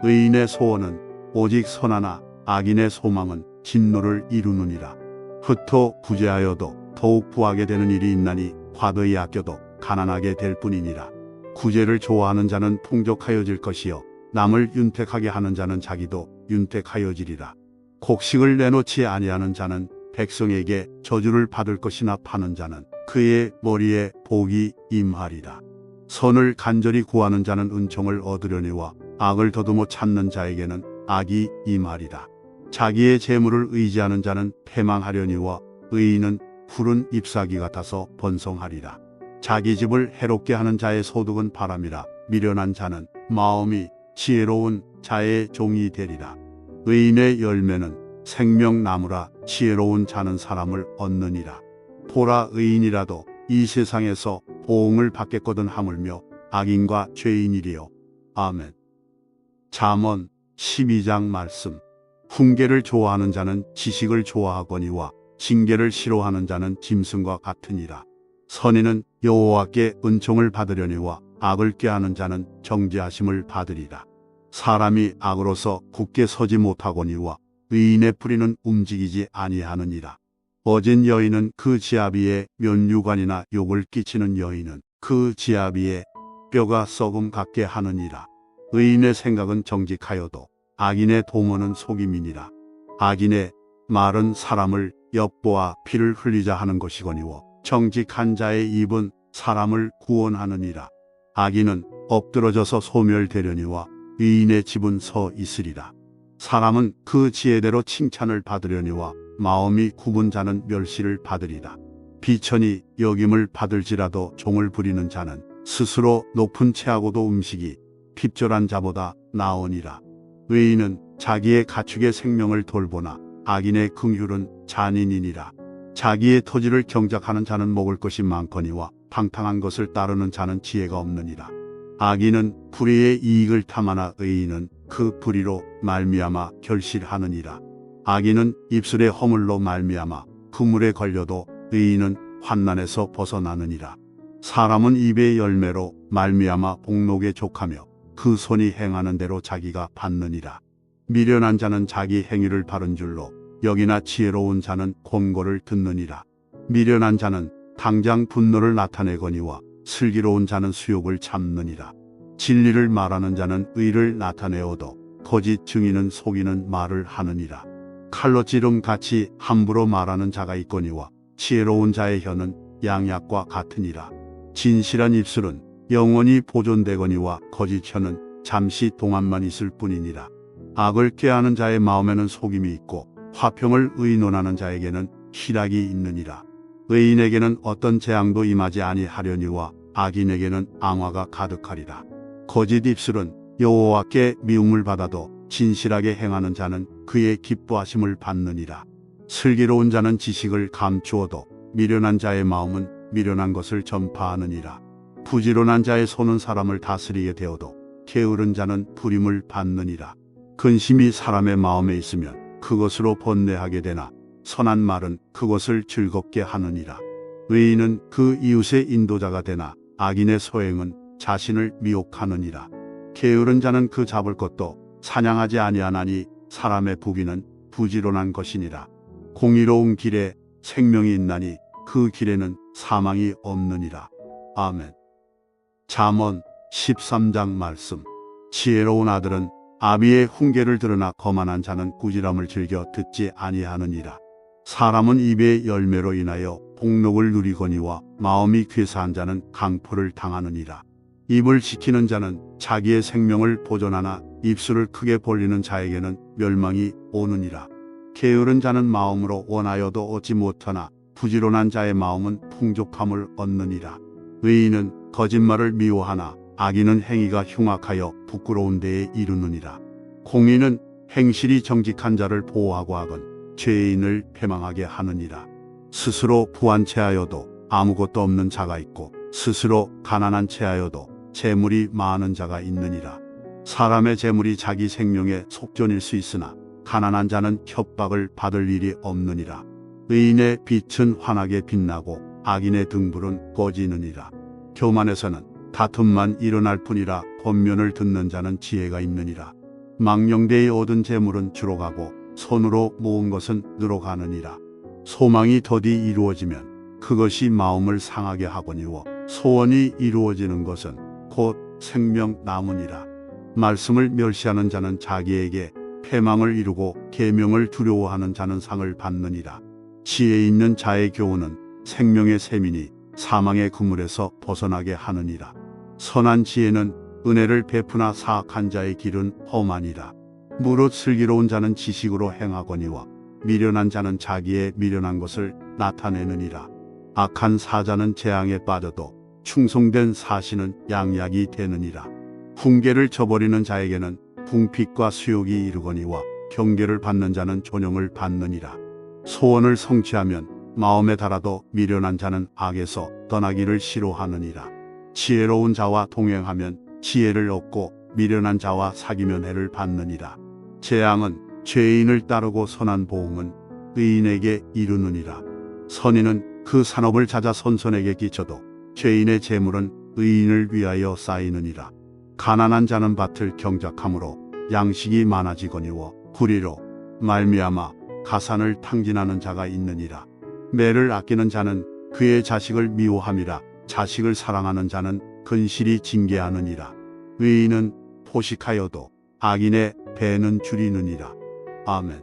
의인의 소원은 오직 선하나 악인의 소망은 진노를 이루느니라. 흩어 구제하여도 더욱 부하게 되는 일이 있나니 화더히 아껴도 가난하게 될 뿐이니라. 구제를 좋아하는 자는 풍족하여질 것이요 남을 윤택하게 하는 자는 자기도 윤택하여지리라. 곡식을 내놓지 아니하는 자는 백성에게 저주를 받을 것이나 파는 자는 그의 머리에 복이 임하리라. 선을 간절히 구하는 자는 은총을 얻으려니와 악을 더듬어 찾는 자에게는 악이 임하리라. 자기의 재물을 의지하는 자는 패망하려니와 의인은 푸른 잎사귀 같아서 번성하리라. 자기 집을 해롭게 하는 자의 소득은 바람이라. 미련한 자는 마음이 지혜로운 자의 종이 되리라. 의인의 열매는 생명나무라. 지혜로운 자는 사람을 얻느니라. 보라, 의인이라도 이 세상에서 보응을 받겠거든 하물며 악인과 죄인이리요. 아멘. 잠언 12장 말씀. 훈계를 좋아하는 자는 지식을 좋아하거니와 징계를 싫어하는 자는 짐승과 같으니라. 선인은 여호와께 은총을 받으려니와 악을 꾀하는 자는 정죄하심을 받으리라. 사람이 악으로서 굳게 서지 못하거니와 의인의 뿌리는 움직이지 아니하느니라. 어진 여인은 그 지압 위에 면류관이나 욕을 끼치는 여인은 그 지압 위에 뼈가 썩음 같게 하느니라. 의인의 생각은 정직하여도 악인의 도모는 속임이니라. 악인의 말은 사람을 엿보아 피를 흘리자 하는 것이거니와 정직한 자의 입은 사람을 구원하느니라. 악인은 엎드러져서 소멸되려니와 의인의 집은 서 있으리라. 사람은 그 지혜대로 칭찬을 받으려니와 마음이 굽은 자는 멸시를 받으리라. 비천이 여김을 받을지라도 종을 부리는 자는 스스로 높은 채하고도 음식이 핍절한 자보다 나으니라. 의인은 자기의 가축의 생명을 돌보나 악인의 긍휼은 잔인이니라. 자기의 토지를 경작하는 자는 먹을 것이 많거니와 방탕한 것을 따르는 자는 지혜가 없느니라. 악인은 불의의 이익을 탐하나 의인은 그 불의로 말미암아 결실하느니라. 악인은 입술의 허물로 말미암아 그물에 걸려도 의인은 환난에서 벗어나느니라. 사람은 입의 열매로 말미암아 복록에 족하며 그 손이 행하는 대로 자기가 받느니라. 미련한 자는 자기 행위를 바른 줄로 여기나 지혜로운 자는 권고를 듣느니라. 미련한 자는 당장 분노를 나타내거니와 슬기로운 자는 수욕을 참느니라. 진리를 말하는 자는 의를 나타내어도 거짓 증인은 속이는 말을 하느니라. 칼로 찌름 같이 함부로 말하는 자가 있거니와 지혜로운 자의 혀는 양약과 같으니라. 진실한 입술은 영원히 보존되거니와 거짓 혀는 잠시 동안만 있을 뿐이니라. 악을 꾀하는 자의 마음에는 속임이 있고 화평을 의논하는 자에게는 희락이 있느니라. 의인에게는 어떤 재앙도 임하지 아니하려니와 악인에게는 앙화가 가득하리라. 거짓 입술은 여호와께 미움을 받아도 진실하게 행하는 자는 그의 기뻐하심을 받느니라. 슬기로운 자는 지식을 감추어도 미련한 자의 마음은 미련한 것을 전파하느니라. 부지런한 자의 손은 사람을 다스리게 되어도 게으른 자는 부림을 받느니라. 근심이 사람의 마음에 있으면 그것으로 번뇌하게 되나 선한 말은 그것을 즐겁게 하느니라. 의인은 그 이웃의 인도자가 되나 악인의 소행은 자신을 미혹하느니라. 게으른 자는 그 잡을 것도 사냥하지 아니하나니 사람의 부귀는 부지런한 것이니라. 공의로운 길에 생명이 있나니 그 길에는 사망이 없느니라. 아멘. 잠언 13장 말씀. 지혜로운 아들은 아비의 훈계를 들으나 거만한 자는 꾸지람을 즐겨 듣지 아니하느니라. 사람은 입의 열매로 인하여 복록을 누리거니와 마음이 괴사한 자는 강포를 당하느니라. 입을 지키는 자는 자기의 생명을 보존하나 입술을 크게 벌리는 자에게는 멸망이 오느니라. 게으른 자는 마음으로 원하여도 얻지 못하나 부지런한 자의 마음은 풍족함을 얻느니라. 의인은 거짓말을 미워하나 악인은 행위가 흉악하여 부끄러운 데에 이르느니라. 공의는 행실이 정직한 자를 보호하고 악은 죄인을 패망하게 하느니라. 스스로 부한 채하여도 아무것도 없는 자가 있고 스스로 가난한 체하여도 재물이 많은 자가 있느니라. 사람의 재물이 자기 생명의 속전일 수 있으나 가난한 자는 협박을 받을 일이 없느니라. 의인의 빛은 환하게 빛나고 악인의 등불은 꺼지느니라. 교만에서는 다툼만 일어날 뿐이라 권면을 듣는 자는 지혜가 있느니라. 망령되이 얻은 재물은 주로 가고 손으로 모은 것은 늘어가느니라. 소망이 더디 이루어지면 그것이 마음을 상하게 하거니와 소원이 이루어지는 것은 곧 생명나무니라. 말씀을 멸시하는 자는 자기에게 패망을 이루고 계명을 두려워하는 자는 상을 받느니라. 지혜 있는 자의 교훈은 생명의 샘이니 사망의 그물에서 벗어나게 하느니라. 선한 지혜는 은혜를 베푸나 사악한 자의 길은 험하니라. 무릇 슬기로운 자는 지식으로 행하거니와 미련한 자는 자기의 미련한 것을 나타내느니라. 악한 사자는 재앙에 빠져도 충성된 사신은 양약이 되느니라. 훈계를 저버리는 자에게는 궁핍과 수욕이 이르거니와 경계를 받는 자는 존영을 받느니라. 소원을 성취하면 마음에 달아도 미련한 자는 악에서 떠나기를 싫어하느니라. 지혜로운 자와 동행하면 지혜를 얻고 미련한 자와 사귀면 해를 받느니라. 재앙은 죄인을 따르고 선한 보응은 의인에게 이르느니라. 선인은 그 산업을 찾아 선선에게 끼쳐도 죄인의 재물은 의인을 위하여 쌓이느니라. 가난한 자는 밭을 경작함으로 양식이 많아지거니와 구리로 말미암아 가산을 탕진하는 자가 있느니라. 매를 아끼는 자는 그의 자식을 미워함이라. 자식을 사랑하는 자는 근실이 징계하느니라. 의인은 포식하여도 악인의 배는 줄이느니라. 아멘.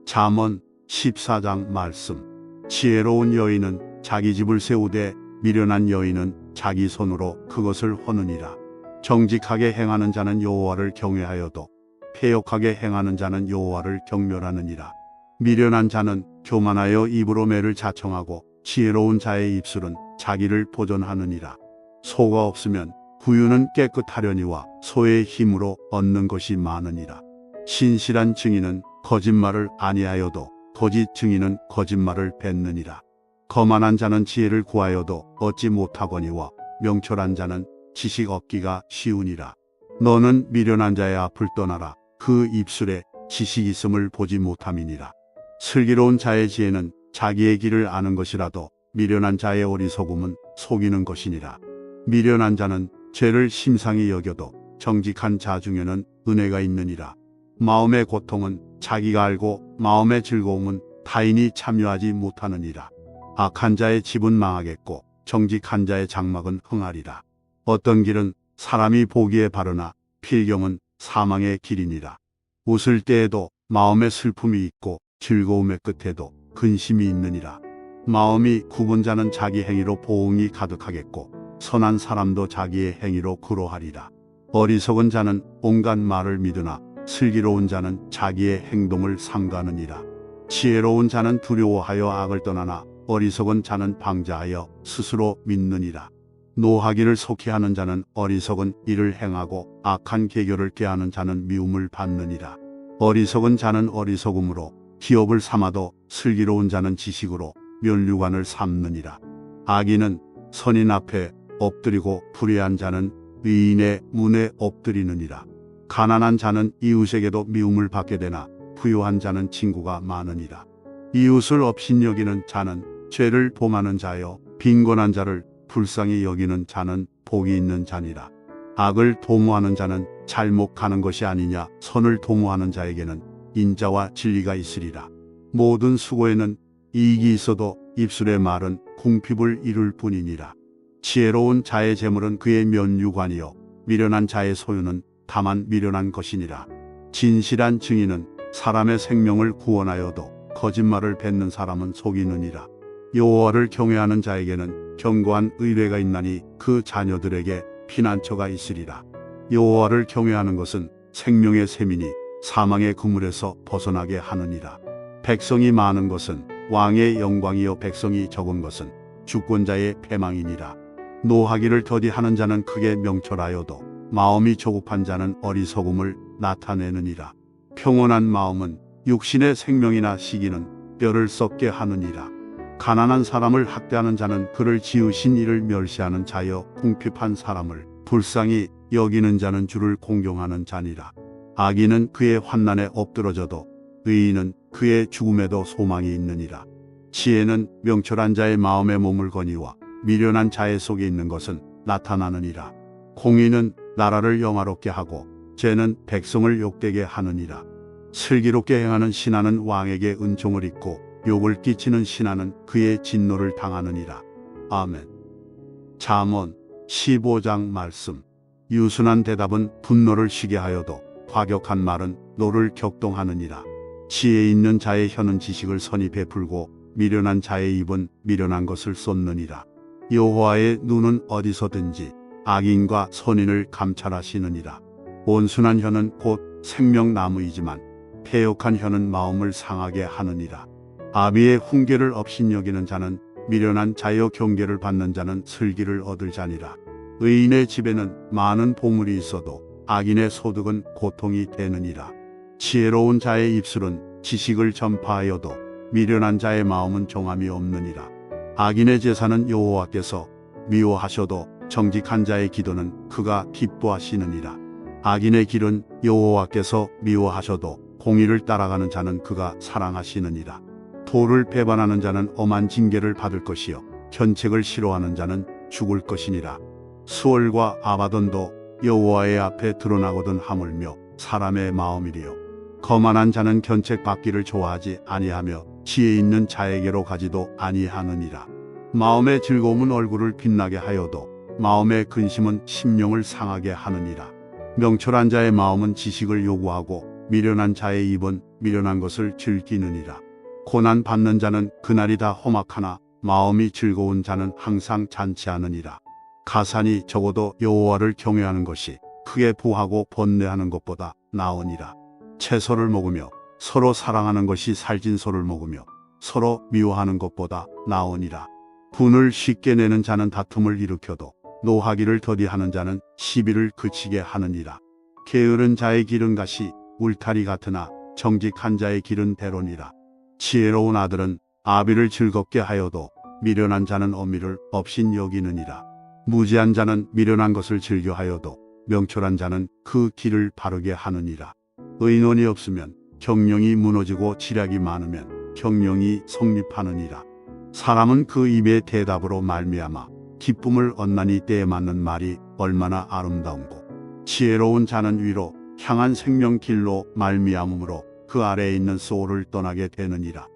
잠언 14장 말씀. 지혜로운 여인은 자기 집을 세우되 미련한 여인은 자기 손으로 그것을 허느니라. 정직하게 행하는 자는 여호와를 경외하여도 패역하게 행하는 자는 여호와를 경멸하느니라. 미련한 자는 교만하여 입으로 매를 자청하고 지혜로운 자의 입술은 자기를 보존하느니라. 소가 없으면 구유는 깨끗하려니와 소의 힘으로 얻는 것이 많으니라. 신실한 증인은 거짓말을 아니하여도 거짓 증인은 거짓말을 뱉느니라. 거만한 자는 지혜를 구하여도 얻지 못하거니와 명철한 자는 지식 얻기가 쉬우니라. 너는 미련한 자의 앞을 떠나라. 그 입술에 지식 있음을 보지 못함이니라. 슬기로운 자의 지혜는 자기의 길을 아는 것이라도 미련한 자의 어리석음은 속이는 것이니라. 미련한 자는 죄를 심상히 여겨도 정직한 자 중에는 은혜가 있느니라. 마음의 고통은 자기가 알고 마음의 즐거움은 타인이 참여하지 못하느니라. 악한 자의 집은 망하겠고 정직한 자의 장막은 흥하리라. 어떤 길은 사람이 보기에 바르나 필경은 사망의 길이니라. 웃을 때에도 마음에 슬픔이 있고 즐거움의 끝에도 근심이 있느니라. 마음이 굽은 자는 자기 행위로 보응이 가득하겠고 선한 사람도 자기의 행위로 그로하리라. 어리석은 자는 온갖 말을 믿으나 슬기로운 자는 자기의 행동을 삼가느니라. 지혜로운 자는 두려워하여 악을 떠나나 어리석은 자는 방자하여 스스로 믿느니라. 노하기를 속히 하는 자는 어리석은 일을 행하고 악한 계교를 꾀하는 자는 미움을 받느니라. 어리석은 자는 어리석음으로 기업을 삼아도 슬기로운 자는 지식으로 면류관을 삼느니라. 악인은 선인 앞에 엎드리고 불의한 자는 의인의 문에 엎드리느니라. 가난한 자는 이웃에게도 미움을 받게 되나 부유한 자는 친구가 많으니라. 이웃을 업신여기는 자는 죄를 범하는 자여 빈곤한 자를 불쌍히 여기는 자는 복이 있는 자니라. 악을 도모하는 자는 잘못 가는 것이 아니냐. 선을 도모하는 자에게는 인자와 진리가 있으리라. 모든 수고에는 이익이 있어도 입술의 말은 궁핍을 이룰 뿐이니라. 지혜로운 자의 재물은 그의 면류관이요 미련한 자의 소유는 다만 미련한 것이니라. 진실한 증인은 사람의 생명을 구원하여도 거짓말을 뱉는 사람은 속이느니라. 여호와를 경외하는 자에게는 견고한 의뢰가 있나니 그 자녀들에게 피난처가 있으리라. 여호와를 경외하는 것은 생명의 샘이니 사망의 그물에서 벗어나게 하느니라. 백성이 많은 것은 왕의 영광이요 백성이 적은 것은 주권자의 패망이니라. 노하기를 더디하는 자는 크게 명철하여도 마음이 조급한 자는 어리석음을 나타내느니라. 평온한 마음은 육신의 생명이나 시기는 뼈를 썩게 하느니라. 가난한 사람을 학대하는 자는 그를 지으신 이를 멸시하는 자여 궁핍한 사람을 불쌍히 여기는 자는 주를 공경하는 자니라. 악인은 그의 환난에 엎드러져도 의인은 그의 죽음에도 소망이 있느니라. 지혜는 명철한 자의 마음에 머물거니와 미련한 자의 속에 있는 것은 나타나느니라. 공의는 나라를 영화롭게 하고 죄는 백성을 욕되게 하느니라. 슬기롭게 행하는 신하는 왕에게 은총을 입고 욕을 끼치는 신하는 그의 진노를 당하느니라. 아멘. 잠언 15장 말씀. 유순한 대답은 분노를 쉬게 하여도 과격한 말은 노를 격동하느니라. 지혜 있는 자의 혀는 지식을 선히 베풀고 미련한 자의 입은 미련한 것을 쏟느니라. 여호와의 눈은 어디서든지 악인과 선인을 감찰하시느니라. 온순한 혀는 곧 생명나무이지만 패역한 혀는 마음을 상하게 하느니라. 아비의 훈계를 업신여기는 자는 미련한 자여 경계를 받는 자는 슬기를 얻을 자니라. 의인의 집에는 많은 보물이 있어도 악인의 소득은 고통이 되느니라. 지혜로운 자의 입술은 지식을 전파하여도 미련한 자의 마음은 정함이 없느니라. 악인의 제사는 여호와께서 미워하셔도 정직한 자의 기도는 그가 기뻐하시느니라. 악인의 길은 여호와께서 미워하셔도 공의를 따라가는 자는 그가 사랑하시느니라. 도를 배반하는 자는 엄한 징계를 받을 것이요 견책을 싫어하는 자는 죽을 것이니라. 수월과 아바돈도 여호와의 앞에 드러나거든 하물며 사람의 마음이리요. 거만한 자는 견책 받기를 좋아하지 아니하며 지혜 있는 자에게로 가지도 아니하느니라. 마음의 즐거움은 얼굴을 빛나게 하여도 마음의 근심은 심령을 상하게 하느니라. 명철한 자의 마음은 지식을 요구하고 미련한 자의 입은 미련한 것을 즐기느니라. 고난 받는 자는 그날이 다 험악하나 마음이 즐거운 자는 항상 잔치하느니라. 가산이 적어도 여호와를 경외하는 것이 크게 부하고 번뇌하는 것보다 나으니라. 채소를 먹으며 서로 사랑하는 것이 살진 소를 먹으며 서로 미워하는 것보다 나으니라. 분을 쉽게 내는 자는 다툼을 일으켜도 노하기를 더디하는 자는 시비를 그치게 하느니라. 게으른 자의 길은 가시 울타리 같으나 정직한 자의 길은 대로니라. 지혜로운 아들은 아비를 즐겁게 하여도 미련한 자는 어미를 업신 여기느니라. 무지한 자는 미련한 것을 즐겨하여도 명철한 자는 그 길을 바르게 하느니라. 의논이 없으면 경영이 무너지고 지략이 많으면 경영이 성립하느니라. 사람은 그 입의 대답으로 말미암아 기쁨을 얻나니 때에 맞는 말이 얼마나 아름다운고. 지혜로운 자는 위로 향한 생명길로 말미암으므로 그 아래에 있는 소를 떠나게 되느니라.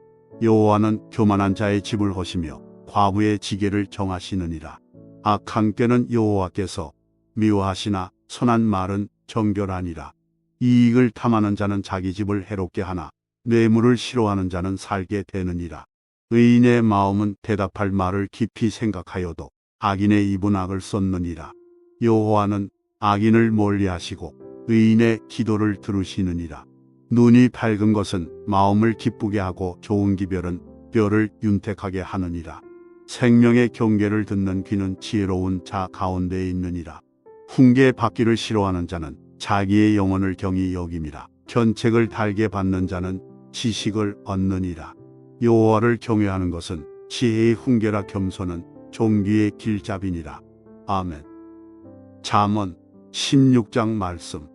여호와는 교만한 자의 집을 허시며 과부의 지게를 정하시느니라. 악한 꾀는 여호와께서 미워하시나 선한 말은 정결하니라. 이익을 탐하는 자는 자기 집을 해롭게 하나 뇌물을 싫어하는 자는 살게 되느니라. 의인의 마음은 대답할 말을 깊이 생각하여도 악인의 입은 악을 쏟느니라. 여호와는 악인을 멀리하시고 의인의 기도를 들으시느니라. 눈이 밝은 것은 마음을 기쁘게 하고 좋은 기별은 뼈를 윤택하게 하느니라. 생명의 경계를 듣는 귀는 지혜로운 자 가운데에 있느니라. 훈계 받기를 싫어하는 자는 자기의 영혼을 경히 여김이라. 견책을 달게 받는 자는 지식을 얻느니라. 여호와를 경외하는 것은 지혜의 훈계라 겸손은 종기의 길잡이니라. 아멘. 잠언 16장 말씀.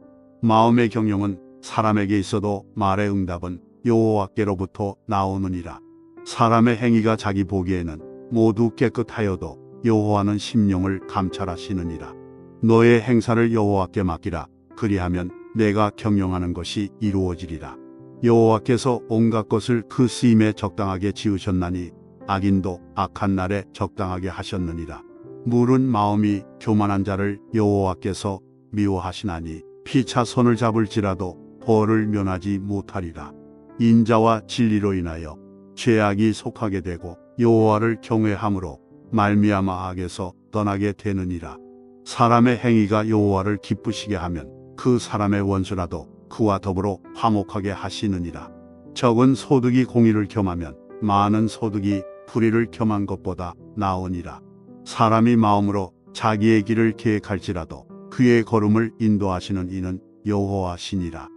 마음의 경영은 사람에게 있어도 말의 응답은 여호와께로부터 나오느니라. 사람의 행위가 자기 보기에는 모두 깨끗하여도 여호와는 심령을 감찰하시느니라. 너의 행사를 여호와께 맡기라. 그리하면 내가 경영하는 것이 이루어지리라. 여호와께서 온갖 것을 그 쓰임에 적당하게 지으셨나니 악인도 악한 날에 적당하게 하셨느니라. 물은 마음이 교만한 자를 여호와께서 미워하시나니 피차 손을 잡을지라도 벌을 면하지 못하리라. 인자와 진리로 인하여 죄악이 속하게 되고 여호와를 경외함으로 말미암아 악에서 떠나게 되느니라. 사람의 행위가 여호와를 기쁘시게 하면 그 사람의 원수라도 그와 더불어 화목하게 하시느니라. 적은 소득이 공의를 겸하면 많은 소득이 불의를 겸한 것보다 나으니라. 사람이 마음으로 자기의 길을 계획할지라도 그의 걸음을 인도하시는 이는 여호와시니라.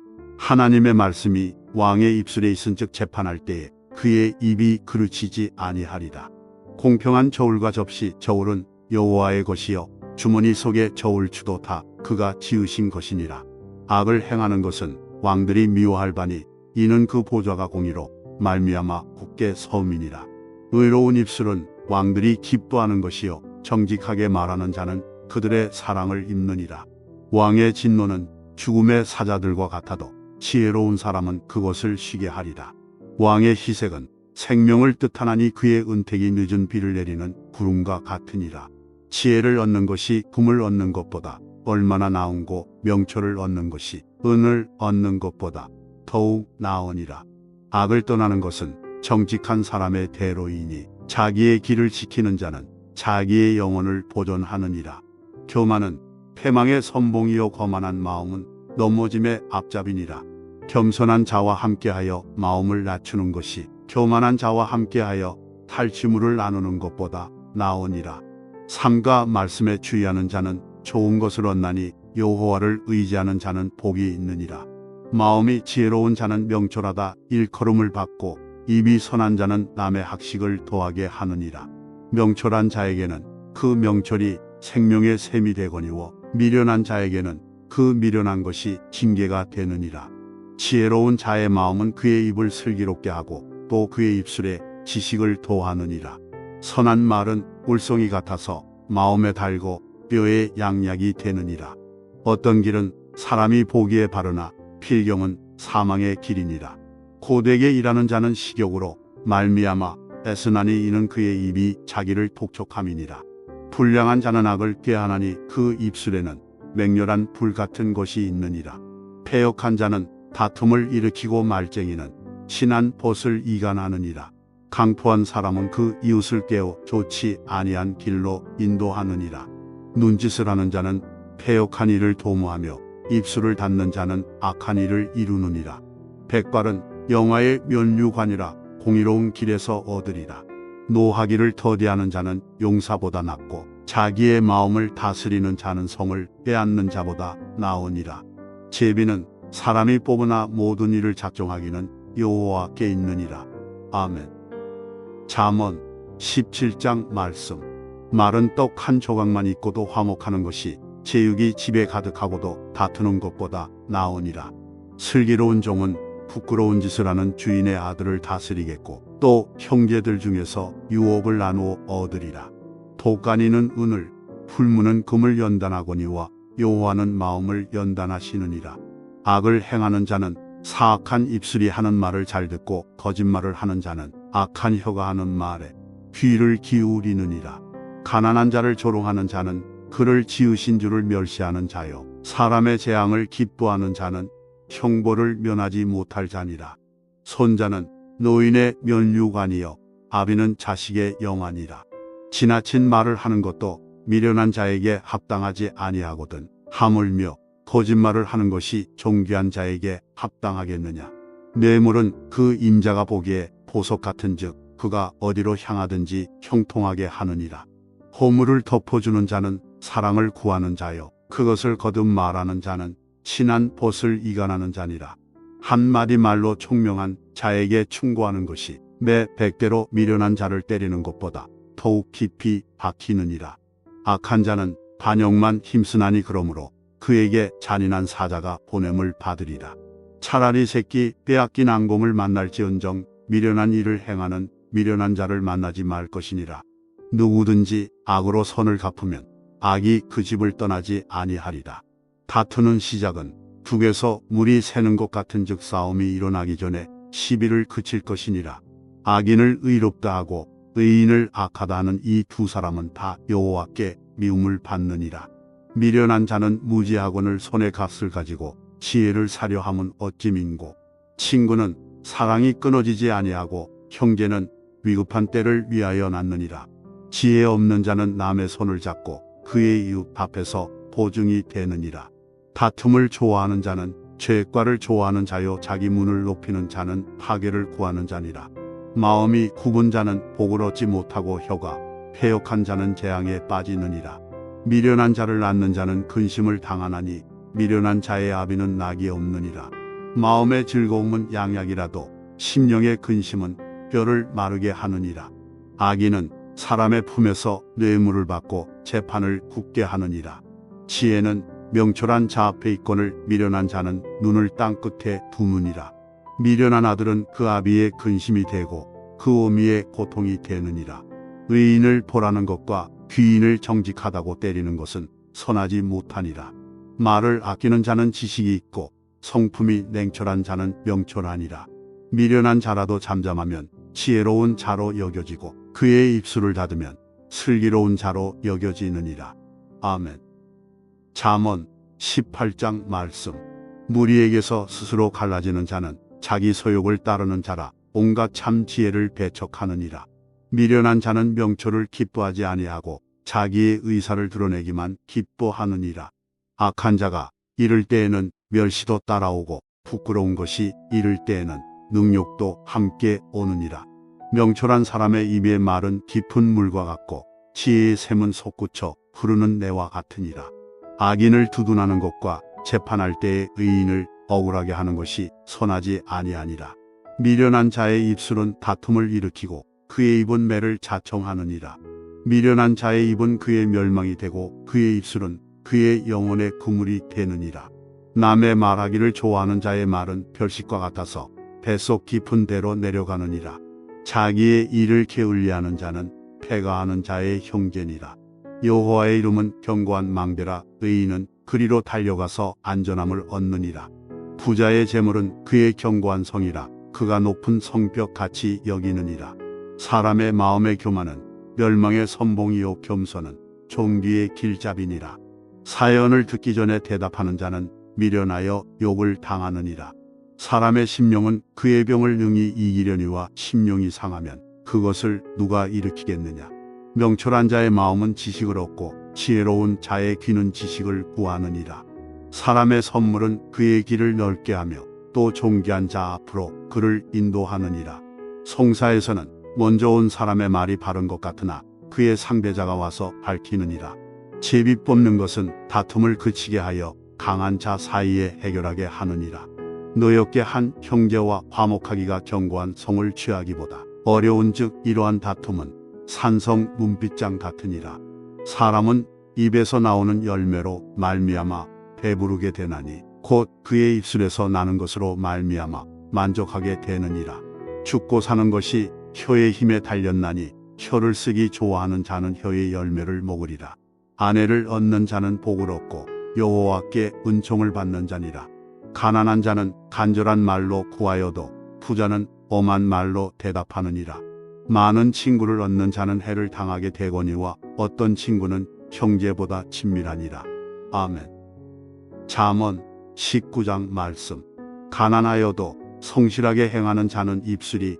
하나님의 말씀이 왕의 입술에 있은즉 재판할 때에 그의 입이 그르치지 아니하리라. 공평한 저울과 접시, 저울은 여호와의 것이요 주머니 속의 저울추도 다 그가 지으신 것이니라. 악을 행하는 것은 왕들이 미워할 바니 이는 그 보좌가 공의로 말미암아 굳게 서음이니라. 의로운 입술은 왕들이 기뻐하는 것이요 정직하게 말하는 자는 그들의 사랑을 입느니라. 왕의 진노는 죽음의 사자들과 같아도 지혜로운 사람은 그것을 쉬게 하리라. 왕의 희색은 생명을 뜻하나니 그의 은택이 늦은 비를 내리는 구름과 같으니라. 지혜를 얻는 것이 금을 얻는 것보다 얼마나 나은고 명철을 얻는 것이 은을 얻는 것보다 더욱 나으니라. 악을 떠나는 것은 정직한 사람의 대로이니 자기의 길을 지키는 자는 자기의 영혼을 보존하느니라. 교만은 패망의 선봉이요 거만한 마음은 넘어짐의 앞잡이니라. 겸손한 자와 함께하여 마음을 낮추는 것이 교만한 자와 함께하여 탈취물을 나누는 것보다 나으니라. 삼가 말씀에 주의하는 자는 좋은 것을 얻나니 여호와를 의지하는 자는 복이 있느니라. 마음이 지혜로운 자는 명철하다 일컬음을 받고 입이 선한 자는 남의 학식을 더하게 하느니라. 명철한 자에게는 그 명철이 생명의 샘이 되거니와 미련한 자에게는 그 미련한 것이 징계가 되느니라. 지혜로운 자의 마음은 그의 입을 슬기롭게 하고 또 그의 입술에 지식을 더하느니라. 선한 말은 물송이 같아서 마음에 달고 뼈에 양약이 되느니라. 어떤 길은 사람이 보기에 바르나 필경은 사망의 길이니라. 고되게 일하는 자는 식욕으로 말미암아 애쓰나니 이는 그의 입이 자기를 독촉함이니라. 불량한 자는 악을 꾀하나니 그 입술에는 맹렬한 불 같은 것이 있느니라. 패역한 자는 다툼을 일으키고 말쟁이는 신한 벗을 이간하느니라. 강포한 사람은 그 이웃을 깨워 좋지 아니한 길로 인도하느니라. 눈짓을 하는 자는 패역한 일을 도모하며 입술을 닫는 자는 악한 일을 이루느니라. 백발은 영화의 면류관이라 공의로운 길에서 얻으리라. 노하기를 더디하는 자는 용사보다 낫고 자기의 마음을 다스리는 자는 성을 빼앗는 자보다 나으니라. 제비는 사람이 뽑으나 모든 일을 작정하기는 여호와께 있느니라. 아멘. 잠언 17장 말씀. 마른 떡 한 조각만 있고도 화목하는 것이 제육이 집에 가득하고도 다투는 것보다 나으니라. 슬기로운 종은 부끄러운 짓을 하는 주인의 아들을 다스리겠고 또 형제들 중에서 유업을 나누어 얻으리라. 독간이는 은을 풀무는 금을 연단하거니와 여호와는 마음을 연단하시느니라. 악을 행하는 자는 사악한 입술이 하는 말을 잘 듣고 거짓말을 하는 자는 악한 혀가 하는 말에 귀를 기울이느니라. 가난한 자를 조롱하는 자는 그를 지으신 주를 멸시하는 자요 사람의 재앙을 기뻐하는 자는 형벌을 면하지 못할 자니라. 손자는 노인의 면류관이요 아비는 자식의 영안이라. 지나친 말을 하는 것도 미련한 자에게 합당하지 아니하거든 하물며 거짓말을 하는 것이 존귀한 자에게 합당하겠느냐. 뇌물은 그 임자가 보기에 보석 같은즉 그가 어디로 향하든지 형통하게 하느니라. 허물을 덮어주는 자는 사랑을 구하는 자요 그것을 거듭 말하는 자는 친한 벗을 이간하는 자니라. 한마디 말로 총명한 자에게 충고하는 것이 매 100대로 미련한 자를 때리는 것보다 더욱 깊이 박히느니라. 악한 자는 반역만 힘쓰나니 그러므로 그에게 잔인한 사자가 보냄을 받으리라. 차라리 새끼 빼앗긴 앙곰을 만날지언정 미련한 일을 행하는 미련한 자를 만나지 말 것이니라. 누구든지 악으로 선을 갚으면 악이 그 집을 떠나지 아니하리라. 다투는 시작은 북에서 물이 새는 것 같은즉 싸움이 일어나기 전에 시비를 그칠 것이니라. 악인을 의롭다 하고 의인을 악하다 하는 이 두 사람은 다 여호와께 미움을 받느니라. 미련한 자는 무지하거늘 손에 값을 가지고 지혜를 사려 함은 어찌 민고. 친구는 사랑이 끊어지지 아니하고 형제는 위급한 때를 위하여 낳느니라. 지혜 없는 자는 남의 손을 잡고 그의 이웃 앞에서 보증이 되느니라. 다툼을 좋아하는 자는 죄과를 좋아하는 자요 자기 문을 높이는 자는 파괴를 구하는 자니라. 마음이 굽은 자는 복을 얻지 못하고 혀가 패역한 자는 재앙에 빠지느니라. 미련한 자를 낳는 자는 근심을 당하나니 미련한 자의 아비는 낙이 없느니라. 마음의 즐거움은 양약이라도 심령의 근심은 뼈를 마르게 하느니라. 악인은 사람의 품에서 뇌물을 받고 재판을 굳게 하느니라. 지혜는 명철한 자 앞에 있거늘 미련한 자는 눈을 땅 끝에 두느니라. 미련한 아들은 그 아비의 근심이 되고 그 어미의 고통이 되느니라. 의인을 보라는 것과 귀인을 정직하다고 때리는 것은 선하지 못하니라. 말을 아끼는 자는 지식이 있고 성품이 냉철한 자는 명철하니라. 미련한 자라도 잠잠하면 지혜로운 자로 여겨지고 그의 입술을 닫으면 슬기로운 자로 여겨지느니라. 아멘. 잠언 18장 말씀. 무리에게서 스스로 갈라지는 자는 자기 소욕을 따르는 자라 온갖 참 지혜를 배척하느니라. 미련한 자는 명철을 기뻐하지 아니하고 자기의 의사를 드러내기만 기뻐하느니라. 악한 자가 이를 때에는 멸시도 따라오고 부끄러운 것이 이를 때에는 능욕도 함께 오느니라. 명철한 사람의 입의 말은 깊은 물과 같고 지혜의 샘은 솟구쳐 흐르는 내와 같으니라. 악인을 두둔하는 것과 재판할 때의 의인을 억울하게 하는 것이 선하지 아니하니라. 미련한 자의 입술은 다툼을 일으키고 그의 입은 매를 자청하느니라. 미련한 자의 입은 그의 멸망이 되고 그의 입술은 그의 영혼의 그물이 되느니라. 남의 말하기를 좋아하는 자의 말은 별식과 같아서 뱃속 깊은 데로 내려가느니라. 자기의 일을 게을리하는 자는 패가하는 자의 형제니라. 여호와의 이름은 견고한 망대라. 의인은 그리로 달려가서 안전함을 얻느니라. 부자의 재물은 그의 견고한 성이라. 그가 높은 성벽 같이 여기느니라. 사람의 마음의 교만은 멸망의 선봉이요 겸손은 종기의 길잡이니라. 사연을 듣기 전에 대답하는 자는 미련하여 욕을 당하느니라. 사람의 심령은 그의 병을 능히 이기려니와 심령이 상하면 그것을 누가 일으키겠느냐. 명철한 자의 마음은 지식을 얻고 지혜로운 자의 귀는 지식을 구하느니라. 사람의 선물은 그의 길을 넓게 하며 또 존귀한 자 앞으로 그를 인도하느니라. 송사에서는 먼저 온 사람의 말이 바른 것 같으나 그의 상대자가 와서 밝히느니라. 제비 뽑는 것은 다툼을 그치게 하여 강한 자 사이에 해결하게 하느니라. 노엽게 한 형제와 화목하기가 견고한 성을 취하기보다 어려운즉 이러한 다툼은 산성 문빗장 같으니라. 사람은 입에서 나오는 열매로 말미암아 배부르게 되나니 곧 그의 입술에서 나는 것으로 말미암아 만족하게 되느니라. 죽고 사는 것이 혀의 힘에 달렸나니 혀를 쓰기 좋아하는 자는 혀의 열매를 먹으리라. 아내를 얻는 자는 복을 얻고 여호와께 은총을 받는 자니라. 가난한 자는 간절한 말로 구하여도 부자는 엄한 말로 대답하느니라. 많은 친구를 얻는 자는 해를 당하게 되거니와 어떤 친구는 형제보다 친밀하니라. 아멘. 잠언 19장 말씀. 가난하여도 성실하게 행하는 자는 입술이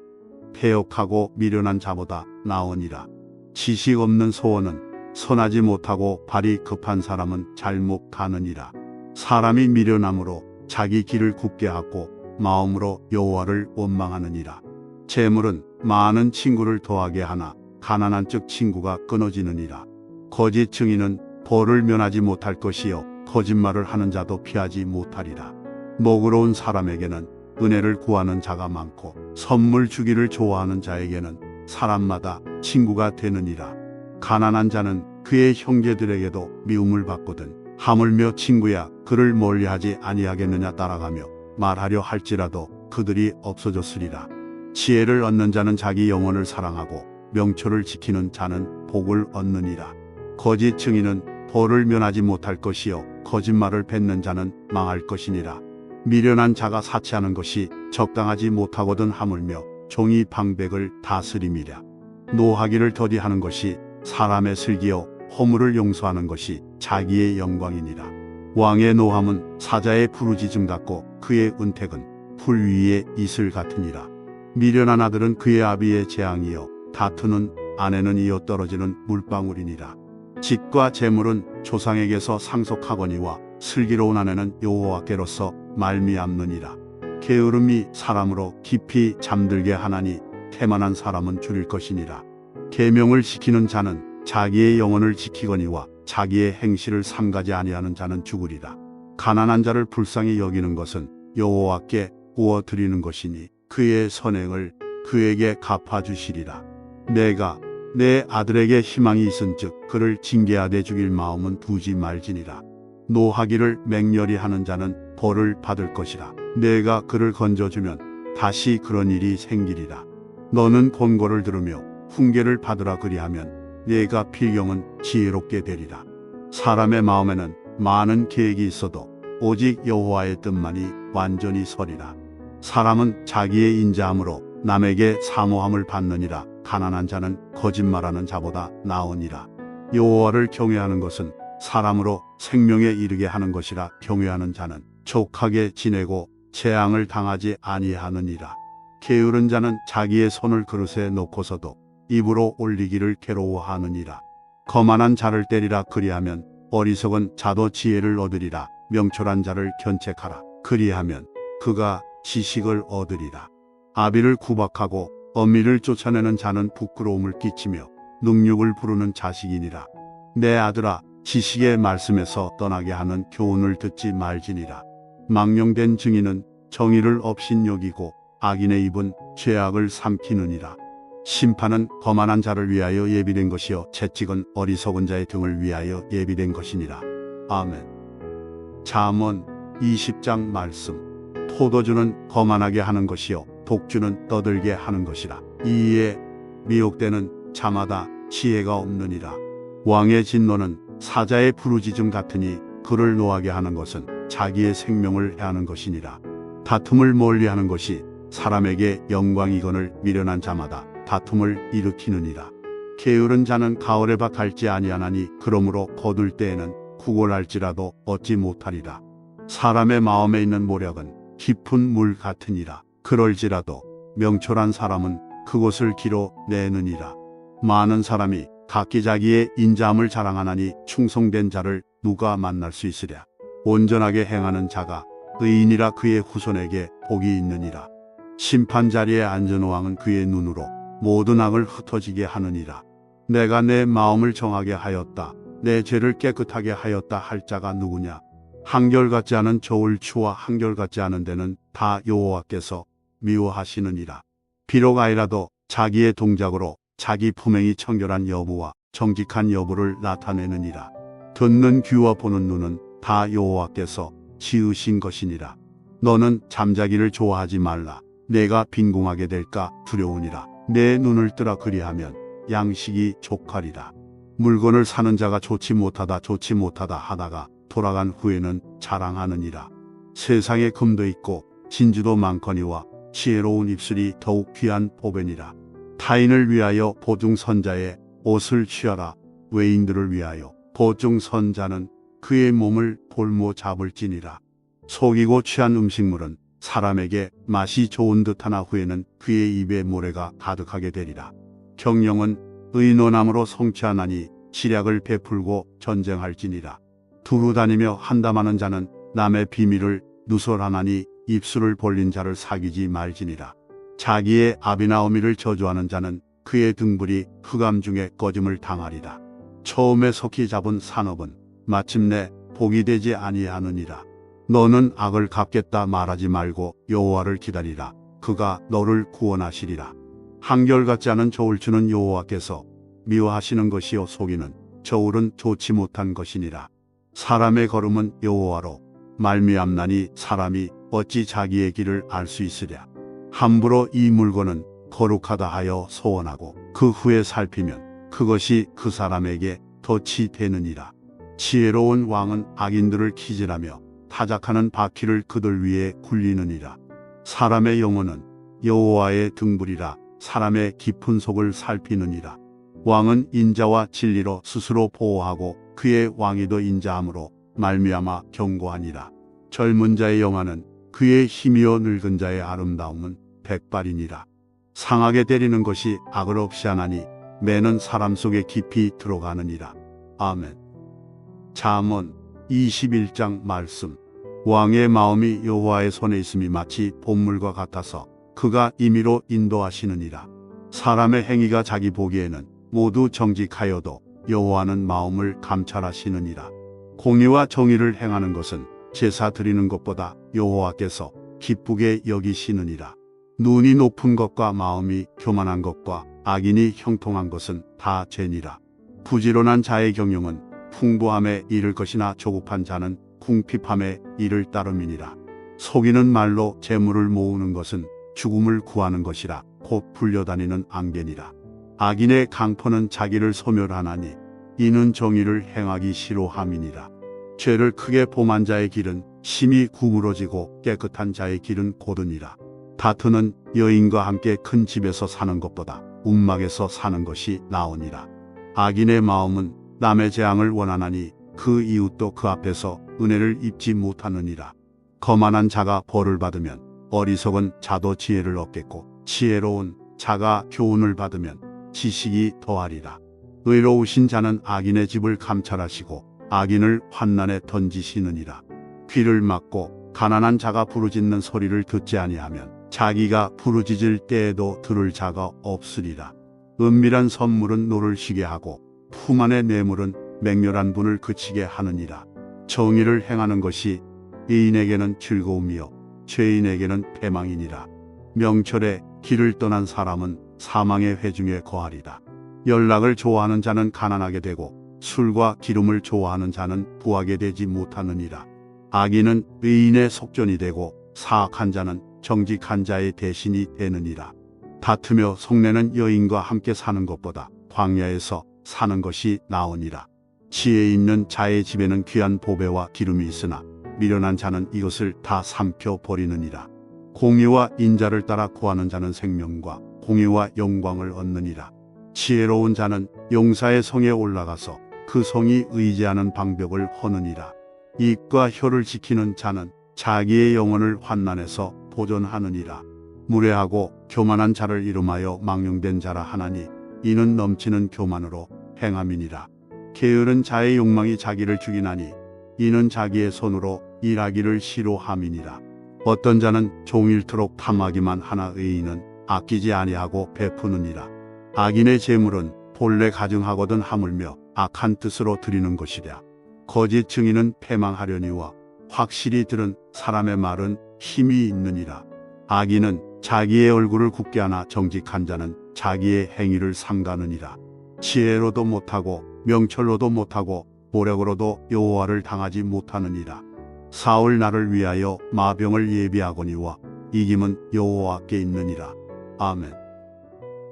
패역하고 미련한 자보다 나으니라. 지식 없는 소원은 선하지 못하고 발이 급한 사람은 잘못 가느니라. 사람이 미련함으로 자기 길을 굽게 하고 마음으로 여호와를 원망하느니라. 재물은 많은 친구를 더하게 하나 가난한 즉 친구가 끊어지느니라. 거짓 증인은 벌을 면하지 못할 것이요 거짓말을 하는 자도 피하지 못하리라. 먹으러운 사람에게는 은혜를 구하는 자가 많고 선물 주기를 좋아하는 자에게는 사람마다 친구가 되느니라. 가난한 자는 그의 형제들에게도 미움을 받거든 하물며 친구야 그를 멀리하지 아니하겠느냐 따라가며 말하려 할지라도 그들이 없어졌으리라. 지혜를 얻는 자는 자기 영혼을 사랑하고 명철을 지키는 자는 복을 얻느니라. 거짓 증인은 벌을 면하지 못할 것이요 거짓말을 뱉는 자는 망할 것이니라. 미련한 자가 사치하는 것이 적당하지 못하거든 하물며 종이 방백을 다스림이랴. 노하기를 더디하는 것이 사람의 슬기요 허물을 용서하는 것이 자기의 영광이니라. 왕의 노함은 사자의 부르짖음 같고 그의 은택은 풀 위의 이슬 같으니라. 미련한 아들은 그의 아비의 재앙이요 다투는 아내는 이어 떨어지는 물방울이니라. 집과 재물은 조상에게서 상속하거니와 슬기로운 아내는 여호와께로서 말미암느니라. 게으름이 사람으로 깊이 잠들게 하나니 태만한 사람은 줄일 것이니라. 계명을 지키는 자는 자기의 영혼을 지키거니와 자기의 행실을 삼가지 아니하는 자는 죽으리라. 가난한 자를 불쌍히 여기는 것은 여호와께 구워 드리는 것이니 그의 선행을 그에게 갚아주시리라. 내가 내 아들에게 희망이 있은즉 그를 징계하되 죽일 마음은 두지 말지니라. 노하기를 맹렬히 하는 자는 벌을 받을 것이라. 내가 그를 건져주면 다시 그런 일이 생기리라. 너는 권고를 들으며 훈계를 받으라. 그리하면 내가 필경은 지혜롭게 되리라. 사람의 마음에는 많은 계획이 있어도 오직 여호와의 뜻만이 완전히 서리라. 사람은 자기의 인자함으로 남에게 사모함을 받느니라. 가난한 자는 거짓말하는 자보다 나으니라. 여호와를 경외하는 것은 사람으로 생명에 이르게 하는 것이라. 경외하는 자는 족하게 지내고 재앙을 당하지 아니하느니라. 게으른 자는 자기의 손을 그릇에 놓고서도 입으로 올리기를 괴로워하느니라. 거만한 자를 때리라. 그리하면 어리석은 자도 지혜를 얻으리라. 명철한 자를 견책하라. 그리하면 그가 지식을 얻으리라. 아비를 구박하고 어미를 쫓아내는 자는 부끄러움을 끼치며 능욕을 부르는 자식이니라. 내 아들아, 지식의 말씀에서 떠나게 하는 교훈을 듣지 말지니라. 망령된 증인은 정의를 업신여기고 악인의 입은 죄악을 삼키느니라. 심판은 거만한 자를 위하여 예비된 것이요 채찍은 어리석은 자의 등을 위하여 예비된 것이니라. 아멘. 잠언 20장 말씀. 포도주는 거만하게 하는 것이요 독주는 떠들게 하는 것이라. 이에 미혹되는 자마다 지혜가 없느니라. 왕의 진노는 사자의 부르짖음 같으니 그를 노하게 하는 것은 자기의 생명을 해하는 것이니라. 다툼을 멀리하는 것이 사람에게 영광이거늘 미련한 자마다 다툼을 일으키느니라. 게으른 자는 가을의 밭 갈지 아니하나니 그러므로 거둘 때에는 구걸할지라도 얻지 못하리라. 사람의 마음에 있는 모략은 깊은 물 같으니라. 그럴지라도 명철한 사람은 그곳을 기로 내느니라. 많은 사람이 각기 자기의 인자함을 자랑하나니 충성된 자를 누가 만날 수 있으랴. 온전하게 행하는 자가 의인이라. 그의 후손에게 복이 있느니라. 심판 자리에 앉은 왕은 그의 눈으로 모든 악을 흩어지게 하느니라. 내가 내 마음을 정하게 하였다. 내 죄를 깨끗하게 하였다 할 자가 누구냐. 한결같지 않은 저울 추와 한결같지 않은 데는 다 여호와께서 미워하시느니라. 비록 아이라도 자기의 동작으로 자기 품행이 청결한 여부와 정직한 여부를 나타내느니라. 듣는 귀와 보는 눈은 다 여호와께서 지으신 것이니라. 너는 잠자기를 좋아하지 말라. 내가 빈궁하게 될까 두려우니라. 내 눈을 뜨라. 그리하면 양식이 족하리라. 물건을 사는 자가 좋지 못하다 하다가 돌아간 후에는 자랑하느니라. 세상에 금도 있고 진주도 많거니와 지혜로운 입술이 더욱 귀한 보배니라. 타인을 위하여 보증선자의 옷을 취하라. 외인들을 위하여 보증선자는 그의 몸을 볼모 잡을지니라. 속이고 취한 음식물은 사람에게 맛이 좋은 듯하나 후에는 그의 입에 모래가 가득하게 되리라. 경영은 의논함으로 성취하나니 지략을 베풀고 전쟁할지니라. 두루 다니며 한담하는 자는 남의 비밀을 누설하나니 입술을 벌린 자를 사귀지 말지니라. 자기의 아비나 어미를 저주하는 자는 그의 등불이 흑암 중에 꺼짐을 당하리라. 처음에 속히 잡은 산업은 마침내 복이 되지 아니하느니라. 너는 악을 갚겠다 말하지 말고 여호와를 기다리라. 그가 너를 구원하시리라. 한결같지 않은 저울추는 여호와께서 미워하시는 것이요 속이는 저울은 좋지 못한 것이니라. 사람의 걸음은 여호와로 말미암나니 사람이 어찌 자기의 길을 알 수 있으랴. 함부로 이 물건은 거룩하다 하여 소원하고 그 후에 살피면 그것이 그 사람에게 덫이 되느니라. 지혜로운 왕은 악인들을 키질하며 타작하는 바퀴를 그들 위에 굴리느니라. 사람의 영혼은 여호와의 등불이라. 사람의 깊은 속을 살피느니라. 왕은 인자와 진리로 스스로 보호하고 그의 왕위도 인자함으로 말미암아 경고하니라. 젊은 자의 영화는 그의 힘이요 늙은 자의 아름다움은 백발이니라. 상하게 때리는 것이 악을 없이 하나니 매는 사람 속에 깊이 들어가느니라. 아멘. 잠언 21장 말씀. 왕의 마음이 여호와의 손에 있음이 마치 본물과 같아서 그가 임의로 인도하시느니라. 사람의 행위가 자기 보기에는 모두 정직하여도 여호와는 마음을 감찰하시느니라. 공의와 정의를 행하는 것은 제사 드리는 것보다 여호와께서 기쁘게 여기시느니라. 눈이 높은 것과 마음이 교만한 것과 악인이 형통한 것은 다 죄니라. 부지런한 자의 경영은 풍부함에 이를 것이나 조급한 자는 궁핍함에 이를 따름이니라. 속이는 말로 재물을 모으는 것은 죽음을 구하는 것이라 곧 불려다니는 앙견이라. 악인의 강포는 자기를 소멸하나니 이는 정의를 행하기 싫어함이니라. 죄를 크게 범한 자의 길은 심히 구부러지고 깨끗한 자의 길은 고드니라. 다투는 여인과 함께 큰 집에서 사는 것보다 움막에서 사는 것이 나으니라. 악인의 마음은 남의 재앙을 원하나니 그 이웃도 그 앞에서 은혜를 입지 못하느니라. 거만한 자가 벌을 받으면 어리석은 자도 지혜를 얻겠고 지혜로운 자가 교훈을 받으면 지식이 더하리라. 의로우신 자는 악인의 집을 감찰하시고 악인을 환난에 던지시느니라. 귀를 막고 가난한 자가 부르짖는 소리를 듣지 아니하면 자기가 부르짖을 때에도 들을 자가 없으리라. 은밀한 선물은 노를 쉬게 하고 품 안의 뇌물은 맹렬한 분을 그치게 하느니라. 정의를 행하는 것이 의인에게는 즐거움이요 죄인에게는 패망이니라. 명철에 길을 떠난 사람은 사망의 회중에 거하리다. 연락을 좋아하는 자는 가난하게 되고 술과 기름을 좋아하는 자는 부하게 되지 못하느니라. 악인은 의인의 속전이 되고 사악한 자는 정직한 자의 대신이 되느니라. 다투며 속내는 여인과 함께 사는 것보다 광야에서 사는 것이 나으니라. 지혜 있는 자의 집에는 귀한 보배와 기름이 있으나 미련한 자는 이것을 다 삼켜 버리느니라. 공의와 인자를 따라 구하는 자는 생명과 공의와 영광을 얻느니라. 지혜로운 자는 용사의 성에 올라가서 그 성이 의지하는 방벽을 허느니라. 입과 혀를 지키는 자는 자기의 영혼을 환난에서 보존하느니라. 무례하고 교만한 자를 이름하여 망령된 자라 하나니 이는 넘치는 교만으로 행함이니라. 게으른 자의 욕망이 자기를 죽이나니 이는 자기의 손으로 일하기를 싫어함이니라. 어떤 자는 종일토록 탐하기만 하나 의인은 아끼지 아니하고 베푸느니라. 악인의 재물은 본래 가증하거든 하물며 악한 뜻으로 드리는 것이랴. 거짓 증인은 패망하려니와 확실히 들은 사람의 말은 힘이 있느니라. 악인은 자기의 얼굴을 굳게 하나 정직한 자는 자기의 행위를 삼가느니라. 지혜로도 못하고 명철로도 못하고 모력으로도 여호와를 당하지 못하느니라. 사울 나를 위하여 마병을 예비하거니와 이김은 여호와께 있느니라. 아멘.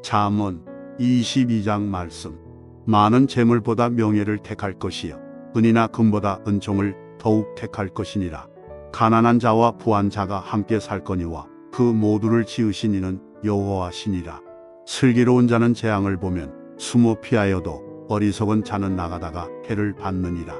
잠언 22장 말씀. 많은 재물보다 명예를 택할 것이요 은이나 금보다 은총을 더욱 택할 것이니라. 가난한 자와 부한 자가 함께 살 거니와 그 모두를 지으신 이는 여호와시니라. 슬기로운 자는 재앙을 보면 숨어 피하여도 어리석은 자는 나가다가 해를 받느니라.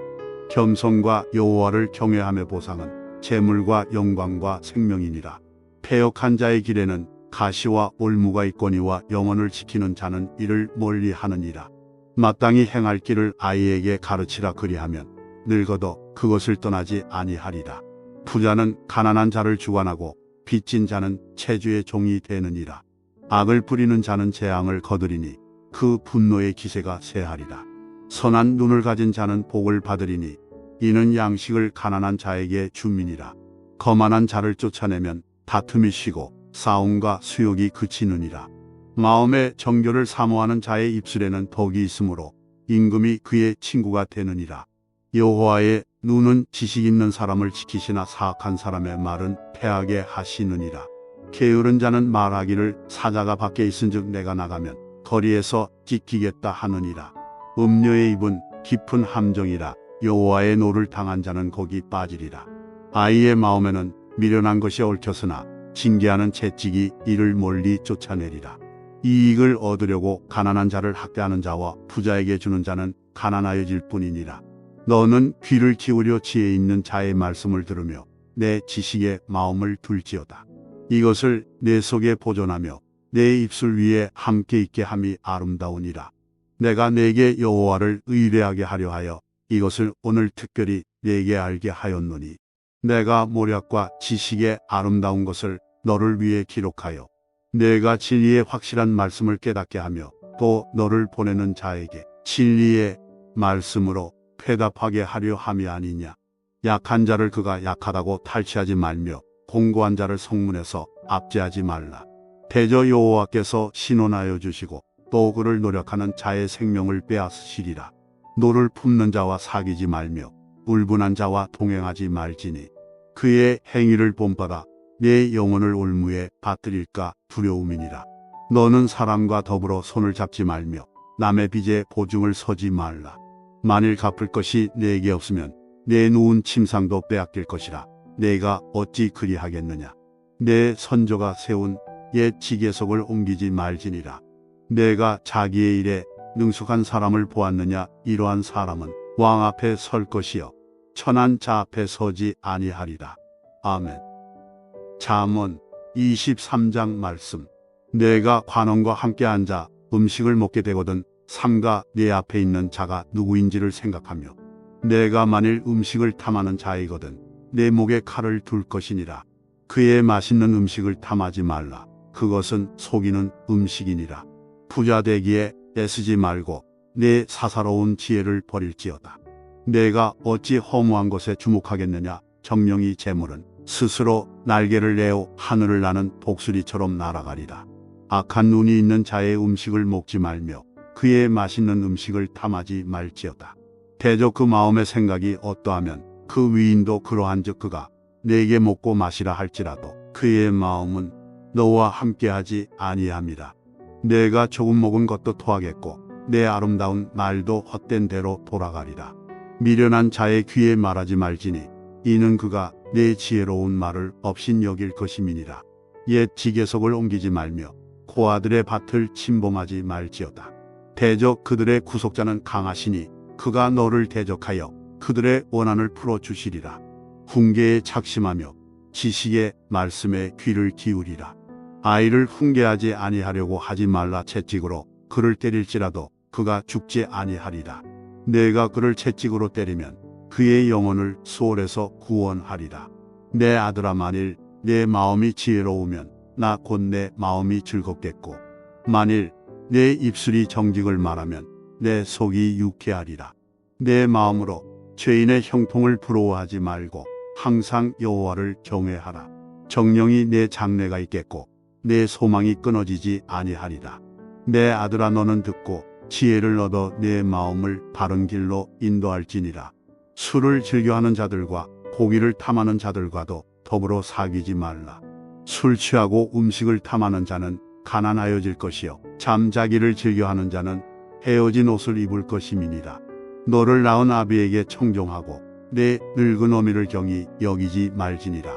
겸손과 여호와를 경외함의 보상은 재물과 영광과 생명이니라. 패역한 자의 길에는 가시와 올무가 있거니와 영혼을 지키는 자는 이를 멀리하느니라. 마땅히 행할 길을 아이에게 가르치라 그리하면 늙어도 그것을 떠나지 아니하리라. 부자는 가난한 자를 주관하고 빚진 자는 체주의 종이 되느니라. 악을 부리는 자는 재앙을 거두리니 그 분노의 기세가 세하리라. 선한 눈을 가진 자는 복을 받으리니 이는 양식을 가난한 자에게 줌이니라. 거만한 자를 쫓아내면 다툼이 쉬고 싸움과 수욕이 그치느니라. 마음의 정결을 사모하는 자의 입술에는 덕이 있으므로 임금이 그의 친구가 되느니라. 여호와의 눈은 지식 있는 사람을 지키시나 사악한 사람의 말은 패하게 하시느니라. 게으른 자는 말하기를 사자가 밖에 있은즉 내가 나가면 거리에서 찢기겠다 하느니라. 음녀의 입은 깊은 함정이라. 여호와의 노를 당한 자는 거기 빠지리라. 아이의 마음에는 미련한 것이 얽혔으나 징계하는 채찍이 이를 멀리 쫓아내리라. 이익을 얻으려고 가난한 자를 학대하는 자와 부자에게 주는 자는 가난하여질 뿐이니라. 너는 귀를 기울여 지혜 있는 자의 말씀을 들으며 내 지식에 마음을 둘지어다. 이것을 내 속에 보존하며 내 입술 위에 함께 있게 함이 아름다우니라. 내가 내게 여호와를 의뢰하게 하려 하여 이것을 오늘 특별히 내게 알게 하였노니 내가 모략과 지식의 아름다운 것을 너를 위해 기록하여 내가 진리의 확실한 말씀을 깨닫게 하며 또 너를 보내는 자에게 진리의 말씀으로 회답하게 하려 함이 아니냐. 약한 자를 그가 약하다고 탈취하지 말며 공고한 자를 성문에서 압제하지 말라. 대저 여호와께서 신원하여 주시고 또 그를 노력하는 자의 생명을 빼앗으시리라. 노를 품는 자와 사귀지 말며 울분한 자와 동행하지 말지니 그의 행위를 본받아 내 영혼을 올무에 받들일까 두려움이니라. 너는 사람과 더불어 손을 잡지 말며 남의 빚에 보증을 서지 말라. 만일 갚을 것이 내게 없으면 내 누운 침상도 빼앗길 것이라. 내가 어찌 그리하겠느냐. 내 선조가 세운 옛 지계석을 옮기지 말지니라. 내가 자기의 일에 능숙한 사람을 보았느냐. 이러한 사람은 왕 앞에 설 것이요 천한 자 앞에 서지 아니하리라. 아멘. 잠언 23장 말씀. 내가 관원과 함께 앉아 음식을 먹게 되거든 삼가 내 앞에 있는 자가 누구인지를 생각하며 내가 만일 음식을 탐하는 자이거든 내 목에 칼을 둘 것이니라. 그의 맛있는 음식을 탐하지 말라. 그것은 속이는 음식이니라. 부자 되기에 애쓰지 말고 내 사사로운 지혜를 버릴지어다. 내가 어찌 허무한 것에 주목하겠느냐. 정령이 재물은 스스로 날개를 내어 하늘을 나는 독수리처럼 날아가리라. 악한 눈이 있는 자의 음식을 먹지 말며 그의 맛있는 음식을 탐하지 말지어다. 대저 그 마음의 생각이 어떠하면 그 위인도 그러한즉 그가 내게 먹고 마시라 할지라도 그의 마음은 너와 함께하지 아니함이라. 내가 조금 먹은 것도 토하겠고 내 아름다운 말도 헛된 대로 돌아가리라. 미련한 자의 귀에 말하지 말지니 이는 그가 내 지혜로운 말을 업신 여길 것임이니라. 옛 지계석을 옮기지 말며 고아들의 밭을 침범하지 말지어다. 대적 그들의 구속자는 강하시니 그가 너를 대적하여 그들의 원한을 풀어주시리라. 훈계에 착심하며 지식의 말씀에 귀를 기울이라. 아이를 훈계하지 아니하려고 하지 말라. 채찍으로 그를 때릴지라도 그가 죽지 아니하리라. 내가 그를 채찍으로 때리면 그의 영혼을 수월에서 구원하리라. 내 아들아 만일 내 마음이 지혜로우면 나 곧 내 마음이 즐겁겠고 만일 내 입술이 정직을 말하면 내 속이 유쾌하리라. 내 마음으로 죄인의 형통을 부러워하지 말고 항상 여호와를 경외하라. 정령이 내 장래가 있겠고 내 소망이 끊어지지 아니하리라. 내 아들아 너는 듣고 지혜를 얻어 내 마음을 바른 길로 인도할지니라. 술을 즐겨하는 자들과 고기를 탐하는 자들과도 더불어 사귀지 말라. 술 취하고 음식을 탐하는 자는 가난하여질 것이요 잠자기를 즐겨하는 자는 헤어진 옷을 입을 것임이니라. 너를 낳은 아비에게 청종하고 내 늙은 어미를 경히 여기지 말지니라.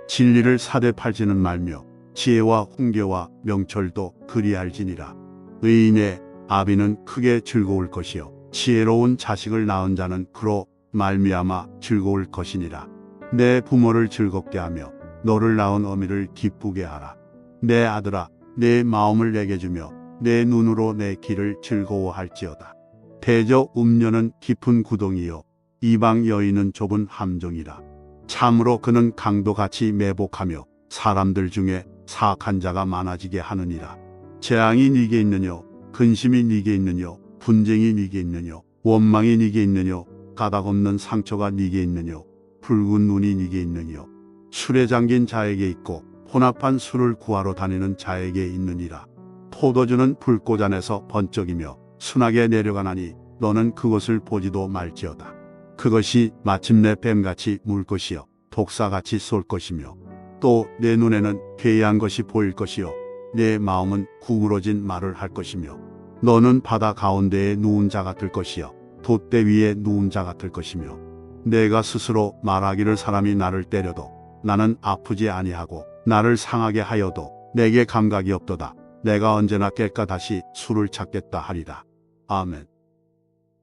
진리를 사대 팔지는 말며 지혜와 훈계와 명철도 그리할지니라. 의인의 아비는 크게 즐거울 것이요 지혜로운 자식을 낳은 자는 그로 말미암아 즐거울 것이니라. 내 부모를 즐겁게 하며 너를 낳은 어미를 기쁘게 하라. 내 아들아 내 마음을 내게 주며 내 눈으로 내 길을 즐거워할지어다. 대저 음녀는 깊은 구덩이요 이방 여인은 좁은 함정이라. 참으로 그는 강도같이 매복하며 사람들 중에 사악한 자가 많아지게 하느니라. 재앙이 네게 있느뇨 근심이 네게 있느뇨 분쟁이 네게 있느뇨 원망이 네게 있느뇨 가닥 없는 상처가 네게 있느뇨 붉은 눈이 네게 있느뇨 술에 잠긴 자에게 있고 혼합한 술을 구하러 다니는 자에게 있느니라. 포도주는 불꽃 안에서 번쩍이며 순하게 내려가나니 너는 그것을 보지도 말지어다. 그것이 마침내 뱀같이 물 것이요 독사같이 쏠 것이며 또 내 눈에는 괴이한 것이 보일 것이요 내 마음은 구부러진 말을 할 것이며 너는 바다 가운데에 누운 자 같을 것이요 돛대 위에 누운 자 같을 것이며 내가 스스로 말하기를 사람이 나를 때려도 나는 아프지 아니하고 나를 상하게 하여도 내게 감각이 없도다. 내가 언제나 깰까 다시 술을 찾겠다 하리라. 아멘.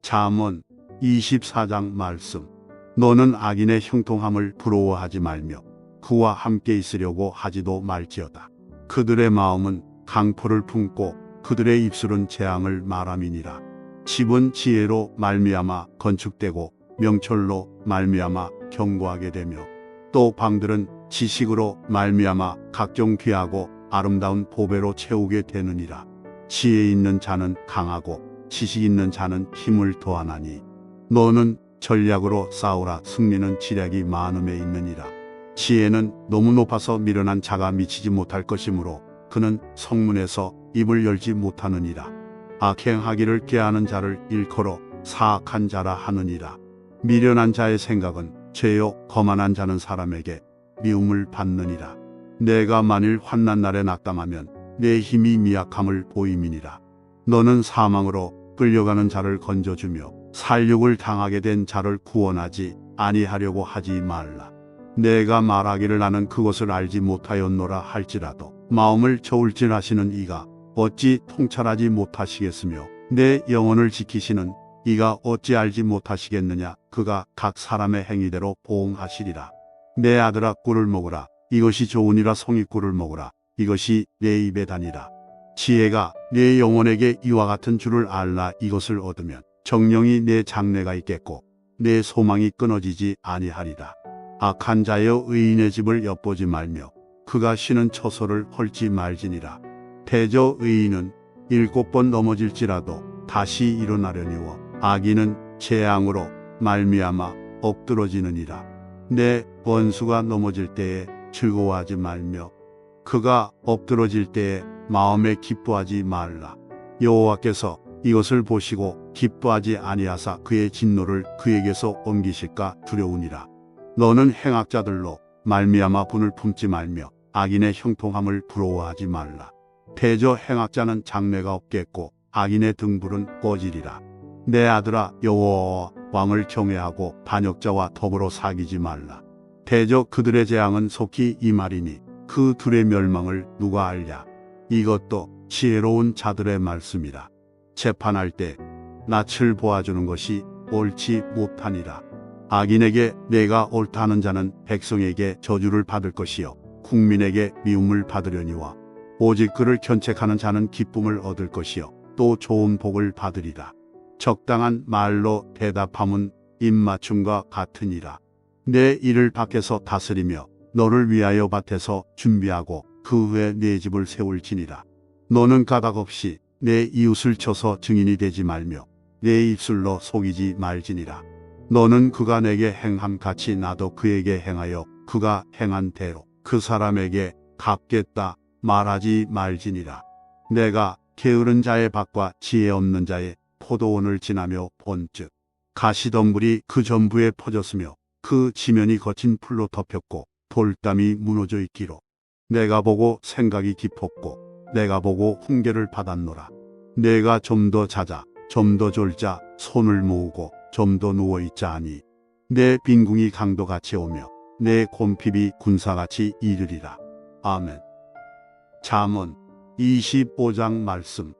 잠언 24장 말씀. 너는 악인의 형통함을 부러워하지 말며 그와 함께 있으려고 하지도 말지어다. 그들의 마음은 강포를 품고 그들의 입술은 재앙을 말함이니라. 집은 지혜로 말미암아 건축되고 명철로 말미암아 견고하게 되며 또 방들은 지식으로 말미암아 각종 귀하고 아름다운 보배로 채우게 되느니라. 지혜 있는 자는 강하고 지식 있는 자는 힘을 더하나니 너는 전략으로 싸우라. 승리는 지략이 많음에 있느니라. 지혜는 너무 높아서 미련한 자가 미치지 못할 것이므로 그는 성문에서 입을 열지 못하느니라. 악행하기를 꾀하는 자를 일컬어 사악한 자라 하느니라. 미련한 자의 생각은 죄요 거만한 자는 사람에게 미움을 받느니라. 내가 만일 환난 날에 낙담하면 내 힘이 미약함을 보임이니라. 너는 사망으로 끌려가는 자를 건져주며 살육을 당하게 된 자를 구원하지 아니하려고 하지 말라. 내가 말하기를 나는 그것을 알지 못하였노라 할지라도 마음을 저울질하시는 이가 어찌 통찰하지 못하시겠으며 내 영혼을 지키시는 이가 어찌 알지 못하시겠느냐. 그가 각 사람의 행위대로 보응하시리라. 내 아들아 꿀을 먹으라. 이것이 좋으니라. 송이 꿀을 먹으라. 이것이 내 입에 다니라. 지혜가 내 영혼에게 이와 같은 줄을 알라. 이것을 얻으면 정령이 내 장래가 있겠고 내 소망이 끊어지지 아니하리라. 악한 자여 의인의 집을 엿보지 말며 그가 쉬는 처소를 헐지 말지니라. 대저 의인은 7번 넘어질지라도 다시 일어나려니와 악인은 재앙으로 말미암아 엎드러지느니라. 내 원수가 넘어질 때에 즐거워하지 말며 그가 엎드러질 때에 마음에 기뻐하지 말라. 여호와께서 이것을 보시고 기뻐하지 아니하사 그의 진노를 그에게서 옮기실까 두려우니라. 너는 행악자들로 말미암아 분을 품지 말며 악인의 형통함을 부러워하지 말라. 대저 행악자는 장래가 없겠고 악인의 등불은 꺼지리라. 내 아들아 여호와와 왕을 경외하고 반역자와 더불어 사귀지 말라. 대저 그들의 재앙은 속히 임하리니 그 둘의 멸망을 누가 알랴. 이것도 지혜로운 자들의 말씀이라. 재판할 때 낯을 보아주는 것이 옳지 못하니라. 악인에게 내가 옳다 하는 자는 백성에게 저주를 받을 것이요 국민에게 미움을 받으려니와 오직 그를 견책하는 자는 기쁨을 얻을 것이요 또 좋은 복을 받으리라. 적당한 말로 대답함은 입맞춤과 같으니라. 내 일을 밖에서 다스리며 너를 위하여 밭에서 준비하고 그 후에 내 집을 세울지니라. 너는 가닥없이 내 이웃을 쳐서 증인이 되지 말며 내 입술로 속이지 말지니라. 너는 그가 내게 행함 같이 나도 그에게 행하여 그가 행한 대로 그 사람에게 갚겠다 말하지 말지니라. 내가 게으른 자의 밭과 지혜 없는 자의 포도원을 지나며 본즉 가시덤불이 그 전부에 퍼졌으며 그 지면이 거친 풀로 덮였고 돌담이 무너져 있기로 내가 보고 생각이 깊었고 내가 보고 훈계를 받았노라. 내가 좀 더 자자 좀 더 졸자 손을 모으고 좀 더 누워있자 하니 내 빈궁이 강도같이 오며 내 곰핍이 군사같이 이르리라. 아멘. 잠언 25장 말씀.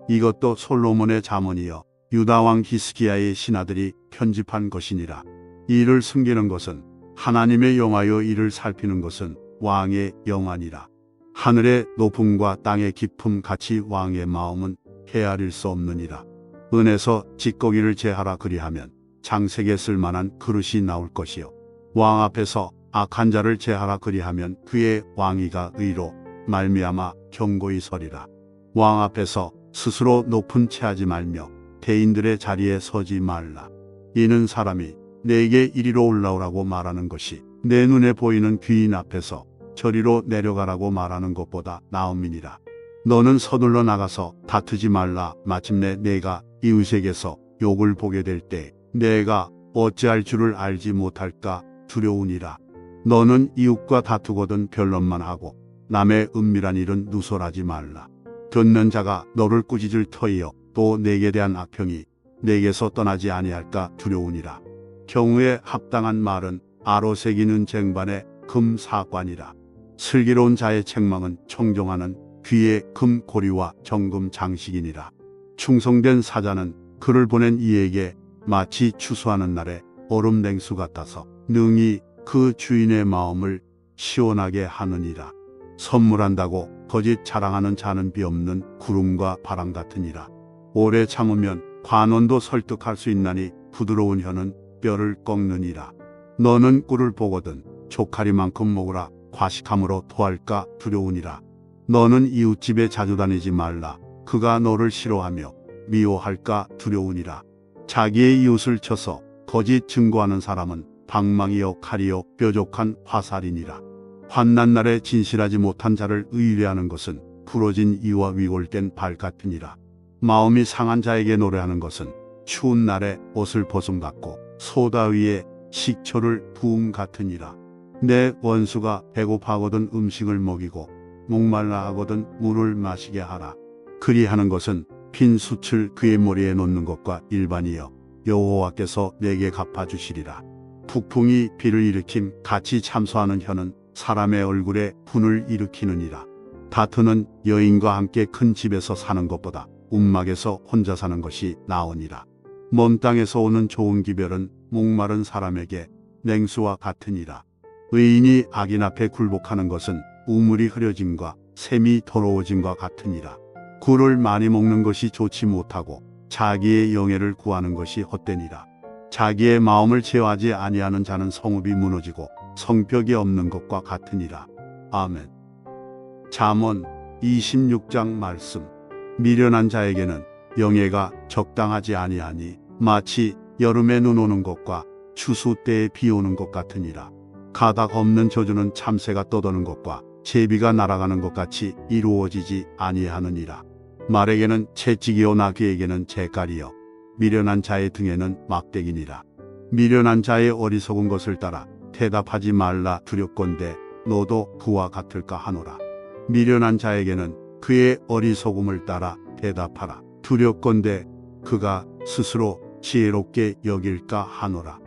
이것도 솔로몬의 잠언이여 유다왕 히스기야의 신하들이 편집한 것이니라. 이를 숨기는 것은 하나님의 영하여 이를 살피는 것은 왕의 영안이라. 하늘의 높음과 땅의 깊음 같이 왕의 마음은 헤아릴 수 없느니라. 은에서 찌꺼기를 제하라 그리하면 장색에 쓸만한 그릇이 나올 것이요 왕 앞에서 악한 자를 제하라 그리하면 그의 왕위가 의로 말미암아 경고히 서리라. 왕 앞에서 스스로 높은 체하지 말며 대인들의 자리에 서지 말라. 이는 사람이 내게 이리로 올라오라고 말하는 것이 내 눈에 보이는 귀인 앞에서 저리로 내려가라고 말하는 것보다 나음이니라. 너는 서둘러 나가서 다투지 말라. 마침내 내가 이웃에게서 욕을 보게 될 때 내가 어찌할 줄을 알지 못할까 두려우니라. 너는 이웃과 다투거든 변론만 하고 남의 은밀한 일은 누설하지 말라. 듣는 자가 너를 꾸짖을 터이여 또 내게 대한 악평이 내게서 떠나지 아니할까 두려우니라. 경우에 합당한 말은 아로 새기는 쟁반의 금사관이라. 슬기로운 자의 책망은 청정하는 귀의 금고리와 정금 장식이니라. 충성된 사자는 그를 보낸 이에게 마치 추수하는 날에 얼음 냉수 같아서 능히 그 주인의 마음을 시원하게 하느니라. 선물한다고 거짓 자랑하는 자는 비없는 구름과 바람 같으니라. 오래 참으면 관원도 설득할 수 있나니 부드러운 혀는 뼈를 꺾느니라. 너는 꿀을 보거든 조카리만큼 먹으라. 과식함으로 토할까 두려우니라. 너는 이웃집에 자주 다니지 말라. 그가 너를 싫어하며 미워할까 두려우니라. 자기의 이웃을 쳐서 거짓 증거하는 사람은 방망이요 칼이요 뾰족한 화살이니라. 환난 날에 진실하지 못한 자를 의뢰하는 것은 부러진 이와 위골된 발 같으니라. 마음이 상한 자에게 노래하는 것은 추운 날에 옷을 벗음 같고 소다 위에 식초를 부음 같으니라. 내 원수가 배고파하거든 음식을 먹이고 목말라 하거든 물을 마시게 하라. 그리하는 것은 빈 숯을 그의 머리에 놓는 것과 일반이여 여호와께서 내게 갚아주시리라. 북풍이 비를 일으킴 같이 참소하는 혀는 사람의 얼굴에 분을 일으키느니라. 다투는 여인과 함께 큰 집에서 사는 것보다 움막에서 혼자 사는 것이 나으니라. 먼 땅에서 오는 좋은 기별은 목마른 사람에게 냉수와 같으니라. 의인이 악인 앞에 굴복하는 것은 우물이 흐려짐과 샘이 더러워짐과 같으니라. 굴을 많이 먹는 것이 좋지 못하고 자기의 영예를 구하는 것이 헛되니라. 자기의 마음을 제어하지 아니하는 자는 성읍이 무너지고 성벽이 없는 것과 같으니라. 아멘. 잠언 26장 말씀. 미련한 자에게는 영예가 적당하지 아니하니 마치 여름에 눈 오는 것과 추수 때에 비 오는 것 같으니라. 가닥 없는 저주는 참새가 떠도는 것과 제비가 날아가는 것 같이 이루어지지 아니하느니라. 말에게는 채찍이요 나귀에게는 재깔이요 미련한 자의 등에는 막대기니라. 미련한 자의 어리석은 것을 따라 대답하지 말라 두렵건대 너도 그와 같을까 하노라. 미련한 자에게는 그의 어리석음을 따라 대답하라. 두렵건대 그가 스스로 지혜롭게 여길까 하노라.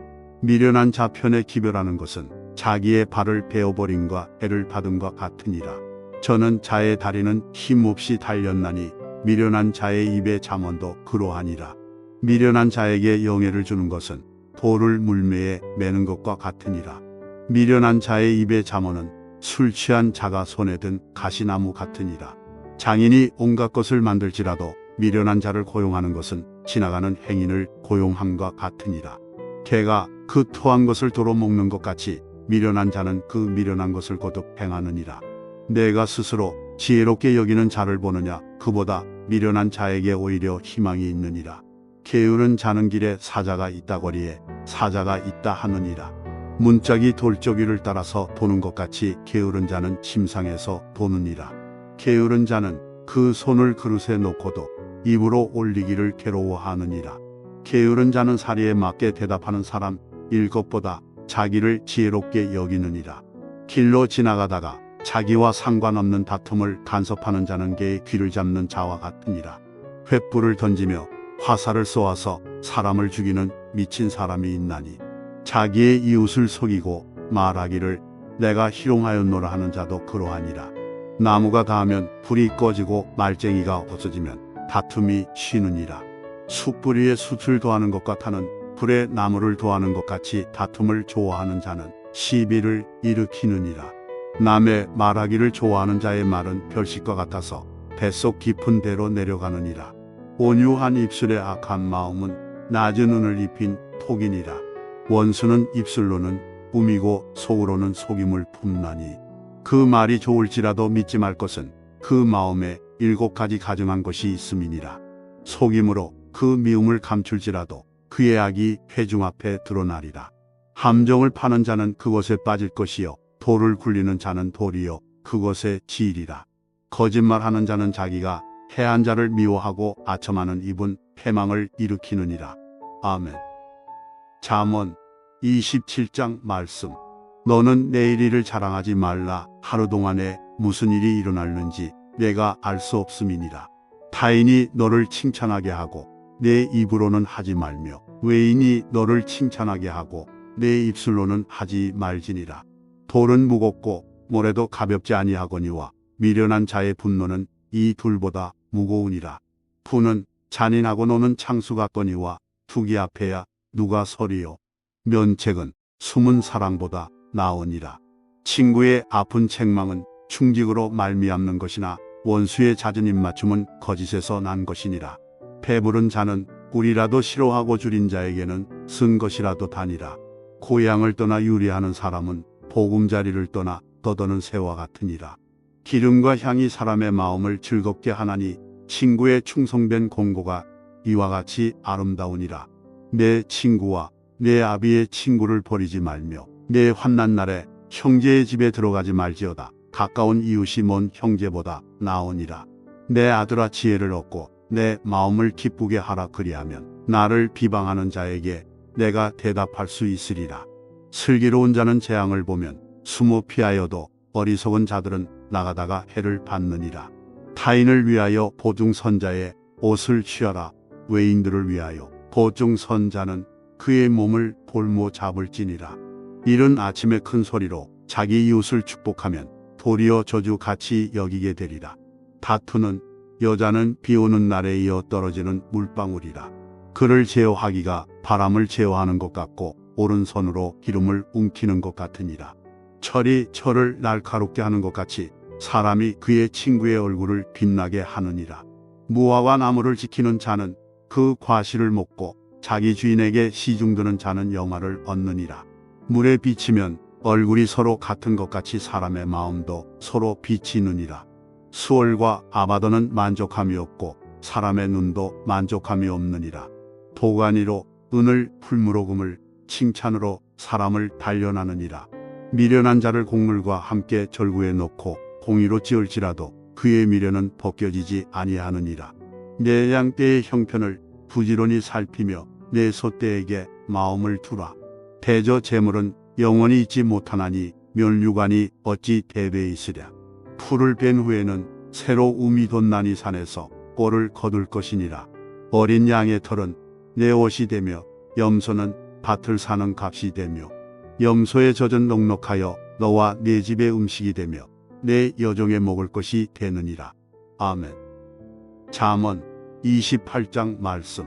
미련한 자 편에 기별하는 것은 자기의 발을 베어버림과 해를 받음과 같으니라. 저는 자의 다리는 힘없이 달렸나니 미련한 자의 입의 잠언도 그러하니라. 미련한 자에게 영예를 주는 것은 돌을 물매에 매는 것과 같으니라. 미련한 자의 입의 잠언은 술 취한 자가 손에 든 가시나무 같으니라. 장인이 온갖 것을 만들지라도 미련한 자를 고용하는 것은 지나가는 행인을 고용함과 같으니라. 개가 그 토한 것을 도로 먹는 것 같이 미련한 자는 그 미련한 것을 거듭 행하느니라. 내가 스스로 지혜롭게 여기는 자를 보느냐 그보다 미련한 자에게 오히려 희망이 있느니라. 게으른 자는 길에 사자가 있다거리에 사자가 있다 하느니라. 문짝이 돌적이를 따라서 도는 것 같이 게으른 자는 침상에서 도느니라. 게으른 자는 그 손을 그릇에 놓고도 입으로 올리기를 괴로워하느니라. 게으른 자는 사리에 맞게 대답하는 사람 일것보다 자기를 지혜롭게 여기느니라. 길로 지나가다가 자기와 상관없는 다툼을 간섭하는 자는 개의 귀를 잡는 자와 같으니라. 횃불을 던지며 화살을 쏘아서 사람을 죽이는 미친 사람이 있나니 자기의 이웃을 속이고 말하기를 내가 희롱하였노라 하는 자도 그러하니라. 나무가 닿으면 불이 꺼지고 말쟁이가 없어지면 다툼이 쉬느니라. 숯불 위에 숯을 더하는 것과 타는 불에 나무를 더하는 것 같이 다툼을 좋아하는 자는 시비를 일으키느니라. 남의 말하기를 좋아하는 자의 말은 별식과 같아서 뱃속 깊은 데로 내려가느니라. 온유한 입술의 악한 마음은 낮은 은을 입힌 톡이니라. 원수는 입술로는 꾸미고 속으로는 속임을 품나니 그 말이 좋을지라도 믿지 말 것은 그 마음에 7가지 가증한 것이 있음이니라. 속임으로 그 미움을 감출지라도 그의 악이 회중 앞에 드러나리라. 함정을 파는 자는 그것에 빠질 것이요 돌을 굴리는 자는 돌이요 그것에 지리라. 거짓말하는 자는 자기가 해한 자를 미워하고 아첨하는 입은 패망을 일으키느니라. 아멘. 잠언 27장 말씀. 너는 내일 일을 자랑하지 말라. 하루 동안에 무슨 일이 일어날는지 내가 알 수 없음이니라. 타인이 너를 칭찬하게 하고 내 입으로는 하지 말며 외인이 너를 칭찬하게 하고 내 입술로는 하지 말지니라. 돌은 무겁고 모래도 가볍지 아니하거니와 미련한 자의 분노는 이 둘보다 무거우니라. 분은 잔인하고 노는 창수 같거니와 투기 앞에야 누가 서리요. 면책은 숨은 사랑보다 나으니라. 친구의 아픈 책망은 충직으로 말미암는 것이나 원수의 잦은 입맞춤은 거짓에서 난 것이니라. 배부른 자는 꿀이라도 싫어하고 줄인 자에게는 쓴 것이라도 다니라. 고향을 떠나 유리하는 사람은 보금자리를 떠나 떠도는 새와 같으니라. 기름과 향이 사람의 마음을 즐겁게 하나니 친구의 충성된 공고가 이와 같이 아름다우니라. 내 친구와 내 아비의 친구를 버리지 말며 내 환난 날에 형제의 집에 들어가지 말지어다. 가까운 이웃이 먼 형제보다 나오니라. 내 아들아 지혜를 얻고 내 마음을 기쁘게 하라. 그리하면 나를 비방하는 자에게 내가 대답할 수 있으리라. 슬기로운 자는 재앙을 보면 숨어 피하여도 어리석은 자들은 나가다가 해를 받느니라. 타인을 위하여 보증선자의 옷을 취하라. 외인들을 위하여 보증선자는 그의 몸을 볼모 잡을지니라. 이른 아침에 큰 소리로 자기 이웃을 축복하면 도리어 저주같이 여기게 되리라. 다투는 여자는 비 오는 날에 이어 떨어지는 물방울이라. 그를 제어하기가 바람을 제어하는 것 같고 오른손으로 기름을 움키는 것 같으니라. 철이 철을 날카롭게 하는 것 같이 사람이 그의 친구의 얼굴을 빛나게 하느니라. 무화과 나무를 지키는 자는 그 과실을 먹고 자기 주인에게 시중드는 자는 영화를 얻느니라. 물에 비치면 얼굴이 서로 같은 것 같이 사람의 마음도 서로 비치느니라. 수월과 아바더는 만족함이 없고 사람의 눈도 만족함이 없느니라. 도가니로 은을 풀무로 금을 칭찬으로 사람을 단련하느니라. 미련한 자를 곡물과 함께 절구에 넣고 공의로 지을지라도 그의 미련은 벗겨지지 아니하느니라. 내 양떼의 형편을 부지런히 살피며 내 소떼에게 마음을 두라. 대저 재물은 영원히 있지 못하나니 멸류관이 어찌 대대에 있으랴. 풀을 벤 후에는 새로 우미 돋나니 산에서 꼴을 거둘 것이니라. 어린 양의 털은 내 옷이 되며 염소는 밭을 사는 값이 되며 염소의 젖은 넉넉하여 너와 내 집의 음식이 되며 내 여종의 먹을 것이 되느니라. 아멘. 잠언 28장 말씀.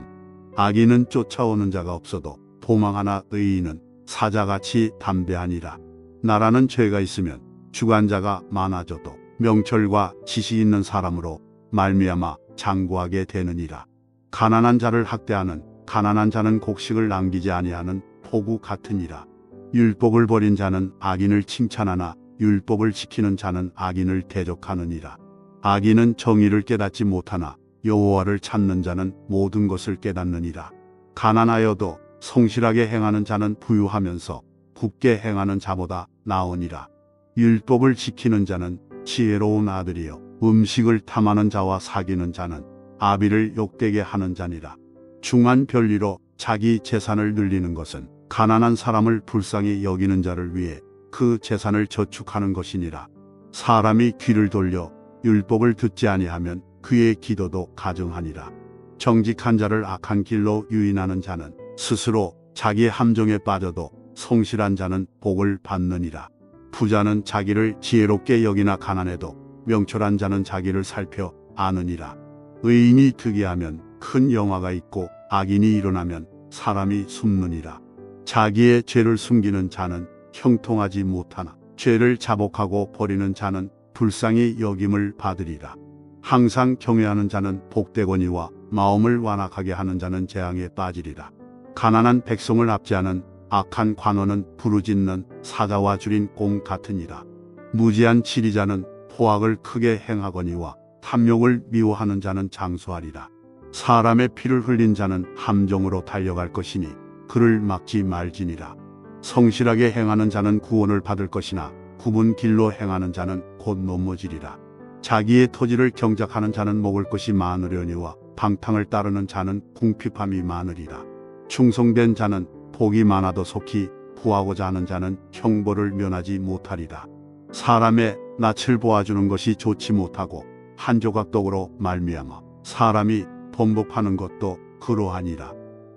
악인은 쫓아오는 자가 없어도 도망하나 의인은 사자같이 담대하니라. 나라는 죄가 있으면 주관자가 많아져도 명철과 지식 있는 사람으로 말미암아 장구하게 되느니라. 가난한 자를 학대하는 가난한 자는 곡식을 남기지 아니하는 포구 같으니라. 율법을 버린 자는 악인을 칭찬하나 율법을 지키는 자는 악인을 대적하느니라. 악인은 정의를 깨닫지 못하나 여호와를 찾는 자는 모든 것을 깨닫느니라. 가난하여도 성실하게 행하는 자는 부유하면서 굽게 행하는 자보다 나으니라. 율법을 지키는 자는 지혜로운 아들이요 음식을 탐하는 자와 사귀는 자는 아비를 욕되게 하는 자니라. 중한 별리로 자기 재산을 늘리는 것은 가난한 사람을 불쌍히 여기는 자를 위해 그 재산을 저축하는 것이니라. 사람이 귀를 돌려 율법을 듣지 아니하면 그의 기도도 가증하니라. 정직한 자를 악한 길로 유인하는 자는 스스로 자기 함정에 빠져도 성실한 자는 복을 받느니라. 부자는 자기를 지혜롭게 여기나 가난해도 명철한 자는 자기를 살펴 아느니라. 의인이 득이하면 큰 영화가 있고 악인이 일어나면 사람이 숨느니라. 자기의 죄를 숨기는 자는 형통하지 못하나 죄를 자복하고 버리는 자는 불쌍히 여김을 받으리라. 항상 경외하는 자는 복되거니와 마음을 완악하게 하는 자는 재앙에 빠지리라. 가난한 백성을 압제하는 악한 관원은 부르짖는 사자와 줄인 공 같으니라. 무지한 지리자는 포악을 크게 행하거니와 탐욕을 미워하는 자는 장수하리라. 사람의 피를 흘린 자는 함정으로 달려갈 것이니 그를 막지 말지니라. 성실하게 행하는 자는 구원을 받을 것이나 굽은 길로 행하는 자는 곧 넘어지리라. 자기의 토지를 경작하는 자는 먹을 것이 많으려니와 방탕을 따르는 자는 궁핍함이 많으리라. 충성된 자는 복이 많아도 속히 구하고자 하는 자는 형벌을 면하지 못하리라. 사람의 낯을 보아주는 것이 좋지 못하고 한 조각 떡으로 말미암아 사람이 번복하는 것도 그러하니라.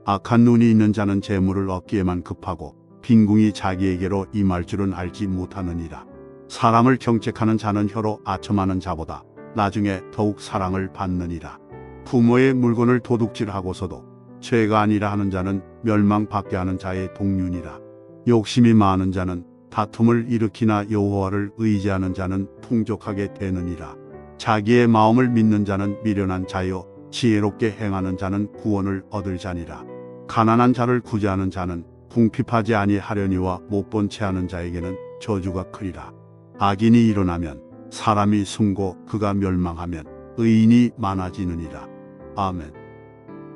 악한 눈이 있는 자는 재물을 얻기에만 급하고 빈궁이 자기에게로 임할 줄은 알지 못하느니라. 사람을 경책하는 자는 혀로 아첨하는 자보다 나중에 더욱 사랑을 받느니라. 부모의 물건을 도둑질하고서도 죄가 아니라 하는 자는 멸망받게 하는 자의 동륜이라. 욕심이 많은 자는 다툼을 일으키나 여호와를 의지하는 자는 풍족하게 되느니라. 자기의 마음을 믿는 자는 미련한 자요 지혜롭게 행하는 자는 구원을 얻을 자니라. 가난한 자를 구제하는 자는 궁핍하지 아니하려니와 못본 채 하는 자에게는 저주가 크리라. 악인이 일어나면 사람이 숨고 그가 멸망하면 의인이 많아지느니라. 아멘.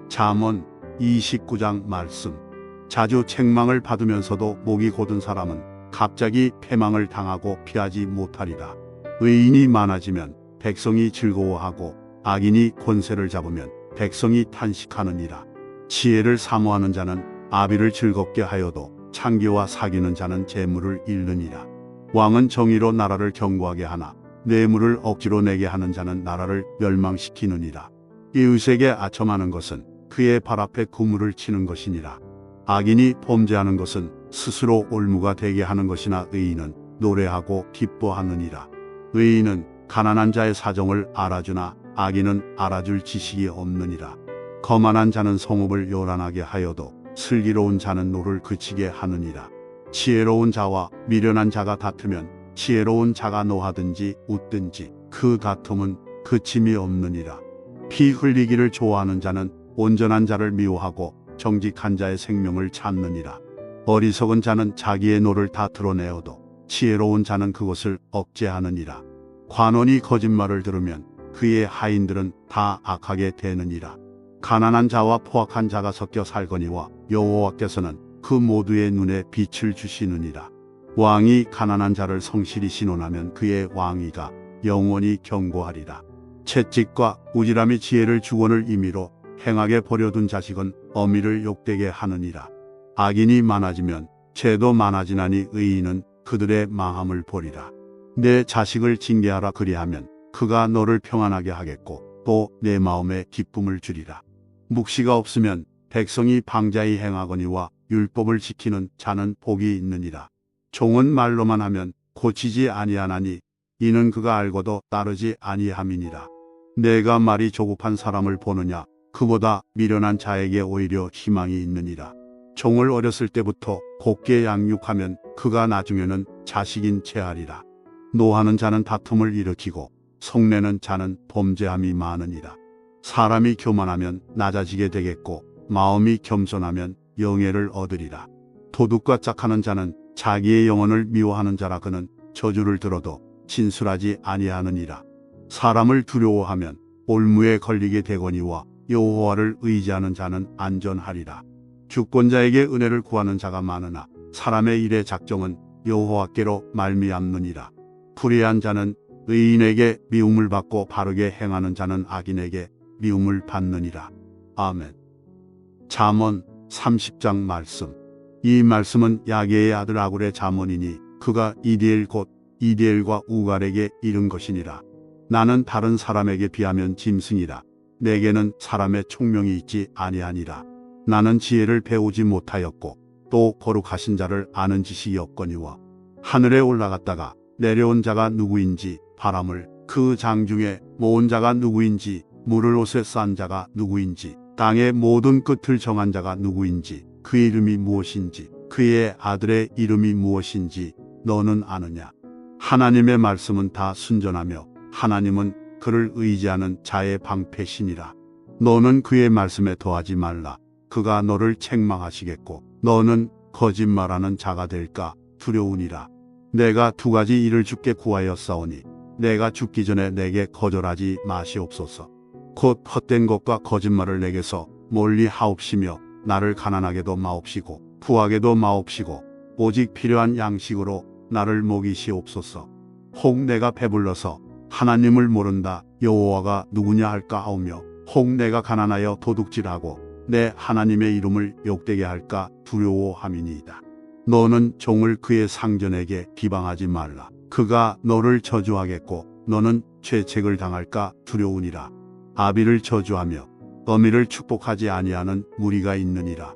잠언 29장 말씀. 자주 책망을 받으면서도 목이 곧은 사람은 갑자기 패망을 당하고 피하지 못하리라. 의인이 많아지면 백성이 즐거워하고 악인이 권세를 잡으면 백성이 탄식하느니라. 지혜를 사모하는 자는 아비를 즐겁게 하여도 창기와 사귀는 자는 재물을 잃느니라. 왕은 정의로 나라를 견고하게 하나 뇌물을 억지로 내게 하는 자는 나라를 멸망시키느니라. 이웃에게 아첨하는 것은 그의 발 앞에 구물을 치는 것이니라. 악인이 범죄하는 것은 스스로 올무가 되게 하는 것이나 의인은 노래하고 기뻐하느니라. 의인은 가난한 자의 사정을 알아주나 악인은 알아줄 지식이 없느니라. 거만한 자는 성읍을 요란하게 하여도 슬기로운 자는 노를 그치게 하느니라. 지혜로운 자와 미련한 자가 다투면 지혜로운 자가 노하든지 웃든지 그 다툼은 그침이 없느니라. 피 흘리기를 좋아하는 자는 온전한 자를 미워하고 정직한 자의 생명을 찾느니라. 어리석은 자는 자기의 노를 다 드러내어도 지혜로운 자는 그것을 억제하느니라. 관원이 거짓말을 들으면 그의 하인들은 다 악하게 되느니라. 가난한 자와 포악한 자가 섞여 살거니와 여호와께서는 그 모두의 눈에 빛을 주시느니라. 왕이 가난한 자를 성실히 신원하면 그의 왕위가 영원히 견고하리라. 채찍과 우질함이 지혜를 주권을 임의로 행하게 버려둔 자식은 어미를 욕되게 하느니라. 악인이 많아지면 죄도 많아지나니 의인은 그들의 망함을 보리라. 내 자식을 징계하라 그리하면 그가 너를 평안하게 하겠고 또 내 마음에 기쁨을 주리라. 묵시가 없으면 백성이 방자히 행하거니와 율법을 지키는 자는 복이 있느니라. 종은 말로만 하면 고치지 아니하나니 이는 그가 알고도 따르지 아니함이니라. 내가 말이 조급한 사람을 보느냐 그보다 미련한 자에게 오히려 희망이 있느니라. 종을 어렸을 때부터 곱게 양육하면 그가 나중에는 자식인 채 하리라. 노하는 자는 다툼을 일으키고 속내는 자는 범죄함이 많으니라. 사람이 교만하면 낮아지게 되겠고 마음이 겸손하면 영예를 얻으리라. 도둑과 짝하는 자는 자기의 영혼을 미워하는 자라. 그는 저주를 들어도 진술하지 아니하느니라. 사람을 두려워하면 올무에 걸리게 되거니와 여호와를 의지하는 자는 안전하리라. 주권자에게 은혜를 구하는 자가 많으나 사람의 일의 작정은 여호와께로 말미암느니라. 불의한 자는 의인에게 미움을 받고 바르게 행하는 자는 악인에게 미움을 받느니라. 아멘. 잠언 30장 말씀. 이 말씀은 야게의 아들 아굴의 잠언이니 그가 이디엘 곧 이디엘과 우갈에게 이른 것이니라. 나는 다른 사람에게 비하면 짐승이라. 내게는 사람의 총명이 있지 아니하니라. 나는 지혜를 배우지 못하였고 또 거룩하신 자를 아는 지식이 없거니와 하늘에 올라갔다가 내려온 자가 누구인지 바람을 그 장중에 모은 자가 누구인지 물을 옷에 싼 자가 누구인지 땅의 모든 끝을 정한 자가 누구인지 그 이름이 무엇인지 그의 아들의 이름이 무엇인지 너는 아느냐. 하나님의 말씀은 다 순전하며 하나님은 그를 의지하는 자의 방패시니라. 너는 그의 말씀에 더하지 말라. 그가 너를 책망하시겠고 너는 거짓말하는 자가 될까 두려우니라. 내가 두 가지 일을 주께 구하였사오니 내가 죽기 전에 내게 거절하지 마시옵소서. 곧 헛된 것과 거짓말을 내게서 멀리 하옵시며 나를 가난하게도 마옵시고 부하게도 마옵시고 오직 필요한 양식으로 나를 먹이시옵소서. 혹 내가 배불러서 하나님을 모른다 여호와가 누구냐 할까 하오며 혹 내가 가난하여 도둑질하고 내 하나님의 이름을 욕되게 할까 두려워함이니이다. 너는 종을 그의 상전에게 비방하지 말라. 그가 너를 저주하겠고 너는 죄책을 당할까 두려우니라. 아비를 저주하며 어미를 축복하지 아니하는 무리가 있느니라.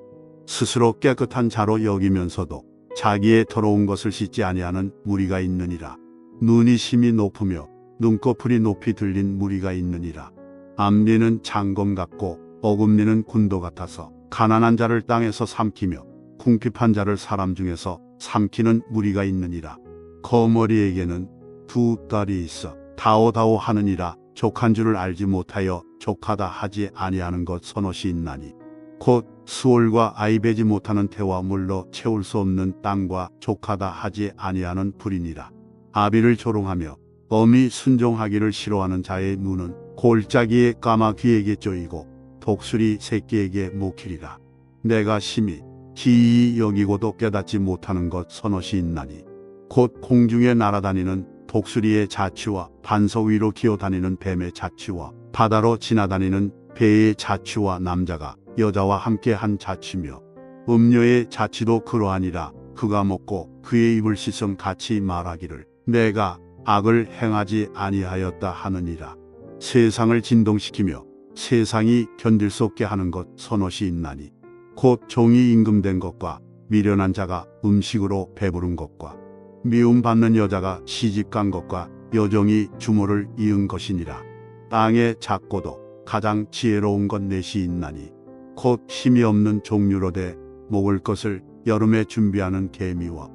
스스로 깨끗한 자로 여기면서도 자기의 더러운 것을 씻지 아니하는 무리가 있느니라. 눈이 심히 높으며 눈꺼풀이 높이 들린 무리가 있느니라. 암리는 장검 같고 어금니는 군도 같아서 가난한 자를 땅에서 삼키며 궁핍한 자를 사람 중에서 삼키는 무리가 있느니라. 거머리에게는 두 딸이 있어 다오다오 하느니라. 족한 줄을 알지 못하여 족하다 하지 아니하는 것 서너시 있나니 곧 수올과 아이 베지 못하는 태와 물로 채울 수 없는 땅과 족하다 하지 아니하는 불이니라. 아비를 조롱하며 어미 순종하기를 싫어하는 자의 눈은 골짜기에 까마귀에게 쪼이고 독수리 새끼에게 먹히리라. 내가 심히 기이히 여기고도 깨닫지 못하는 것 서너시 있나니 곧 공중에 날아다니는 독수리의 자취와 반석 위로 기어다니는 뱀의 자취와 바다로 지나다니는 배의 자취와 남자가 여자와 함께 한 자취며 음녀의 자취도 그러하니라. 그가 먹고 그의 입을 씻음 같이 말하기를 내가 악을 행하지 아니하였다 하느니라. 세상을 진동시키며 세상이 견딜 수 없게 하는 것 서넛이 있나니 곧 종이 임금된 것과 미련한 자가 음식으로 배부른 것과 미움받는 여자가 시집간 것과 여종이 주모를 이은 것이니라. 땅의 작고도 가장 지혜로운 것 넷이 있나니 곧 힘이 없는 종류로되 먹을 것을 여름에 준비하는 개미와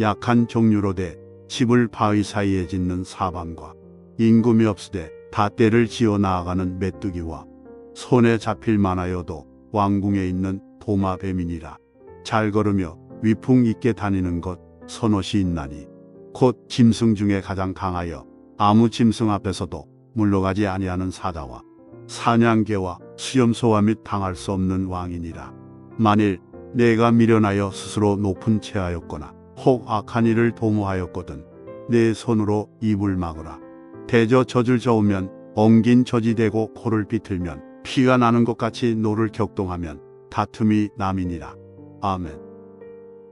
약한 종류로되 집을 바위 사이에 짓는 사방과 임금이 없으되 다 때를 지어 나아가는 메뚜기와 손에 잡힐 만하여도 왕궁에 있는 도마뱀이니라. 잘 걸으며 위풍 있게 다니는 것 서넛이 있나니 곧 짐승 중에 가장 강하여 아무 짐승 앞에서도 물러가지 아니하는 사자와 사냥개와 수염소와 및 당할 수 없는 왕이니라. 만일 내가 미련하여 스스로 높은 채하였거나 혹 악한 일을 도모하였거든 내 손으로 입을 막으라. 대저 젖을 저으면 엉긴 젖이 되고 코를 비틀면 피가 나는 것 같이 노를 격동하면 다툼이 남이니라. 아멘.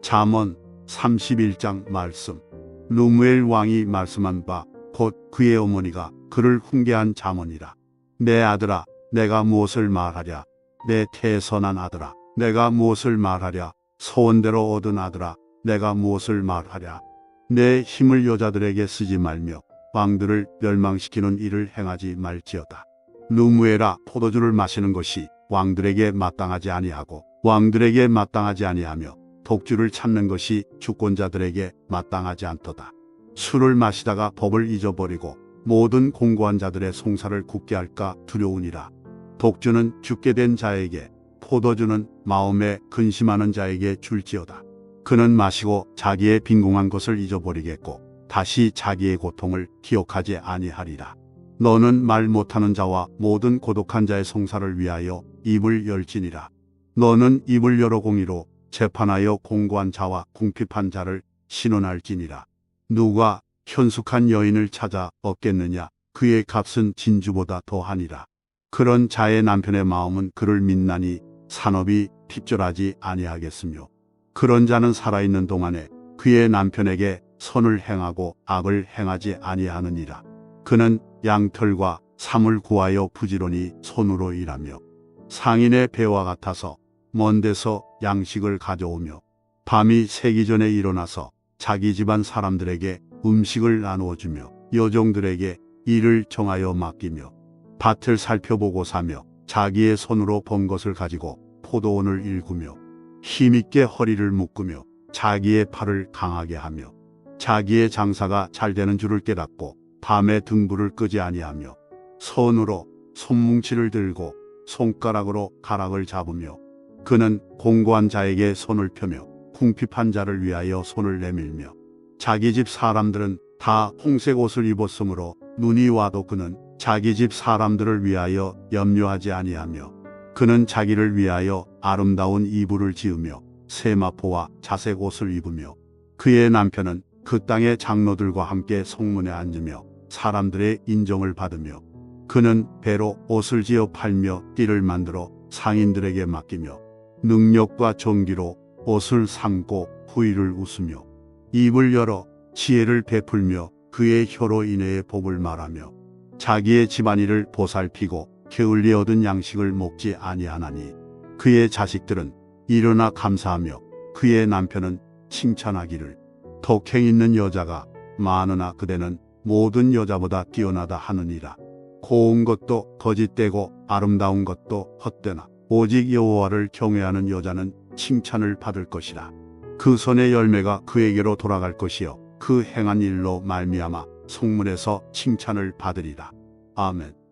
잠언 31장 말씀. 루무엘 왕이 말씀한 바 곧 그의 어머니가 그를 훈계한 잠언이라. 내 아들아 내가 무엇을 말하랴. 내 태선한 아들아 내가 무엇을 말하랴. 소원대로 얻은 아들아 내가 무엇을 말하랴. 내 힘을 여자들에게 쓰지 말며 왕들을 멸망시키는 일을 행하지 말지어다. 루무엘아 포도주를 마시는 것이 왕들에게 마땅하지 아니하고 왕들에게 마땅하지 아니하며 독주를 찾는 것이 주권자들에게 마땅하지 않도다. 술을 마시다가 법을 잊어버리고 모든 공고한 자들의 송사를 굳게 할까 두려우니라. 독주는 죽게 된 자에게 포도주는 마음에 근심하는 자에게 줄지어다. 그는 마시고 자기의 빈궁한 것을 잊어버리겠고 다시 자기의 고통을 기억하지 아니하리라. 너는 말 못하는 자와 모든 고독한 자의 송사를 위하여 입을 열지니라. 너는 입을 열어 공의로 재판하여 공고한 자와 궁핍한 자를 신원할지니라. 누가 현숙한 여인을 찾아 얻겠느냐. 그의 값은 진주보다 더하니라. 그런 자의 남편의 마음은 그를 믿나니 산업이 핍절하지 아니하겠으며 그런 자는 살아있는 동안에 그의 남편에게 선을 행하고 악을 행하지 아니하느니라. 그는 양털과 삼을 구하여 부지런히 손으로 일하며 상인의 배와 같아서 먼 데서 양식을 가져오며 밤이 새기 전에 일어나서 자기 집안 사람들에게 음식을 나누어 주며 여종들에게 일을 정하여 맡기며 밭을 살펴보고 사며 자기의 손으로 번 것을 가지고 포도원을 일구며 힘있게 허리를 묶으며 자기의 팔을 강하게 하며 자기의 장사가 잘 되는 줄을 깨닫고 밤에 등불을 끄지 아니하며 손으로 손뭉치를 들고 손가락으로 가락을 잡으며 그는 공고한 자에게 손을 펴며 궁핍한 자를 위하여 손을 내밀며 자기 집 사람들은 다 홍색 옷을 입었으므로 눈이 와도 그는 자기 집 사람들을 위하여 염려하지 아니하며 그는 자기를 위하여 아름다운 이불을 지으며 세마포와 자색 옷을 입으며 그의 남편은 그 땅의 장로들과 함께 성문에 앉으며 사람들의 인정을 받으며 그는 배로 옷을 지어 팔며 띠를 만들어 상인들에게 맡기며 능력과 정기로 옷을 삼고 후일을 웃으며 입을 열어 지혜를 베풀며 그의 혀로 인해의 복을 말하며 자기의 집안일을 보살피고 게을리 얻은 양식을 먹지 아니하나니 그의 자식들은 일어나 감사하며 그의 남편은 칭찬하기를 독행 있는 여자가 많으나 그대는 모든 여자보다 뛰어나다 하느니라. 고운 것도 거짓되고 아름다운 것도 헛되나 오직 여호와를 경외하는 여자는 칭찬을 받을 것이라. 그 손의 열매가 그에게로 돌아갈 것이요 그 행한 일로 말미암아 성문에서 칭찬을 받으리라. 아멘.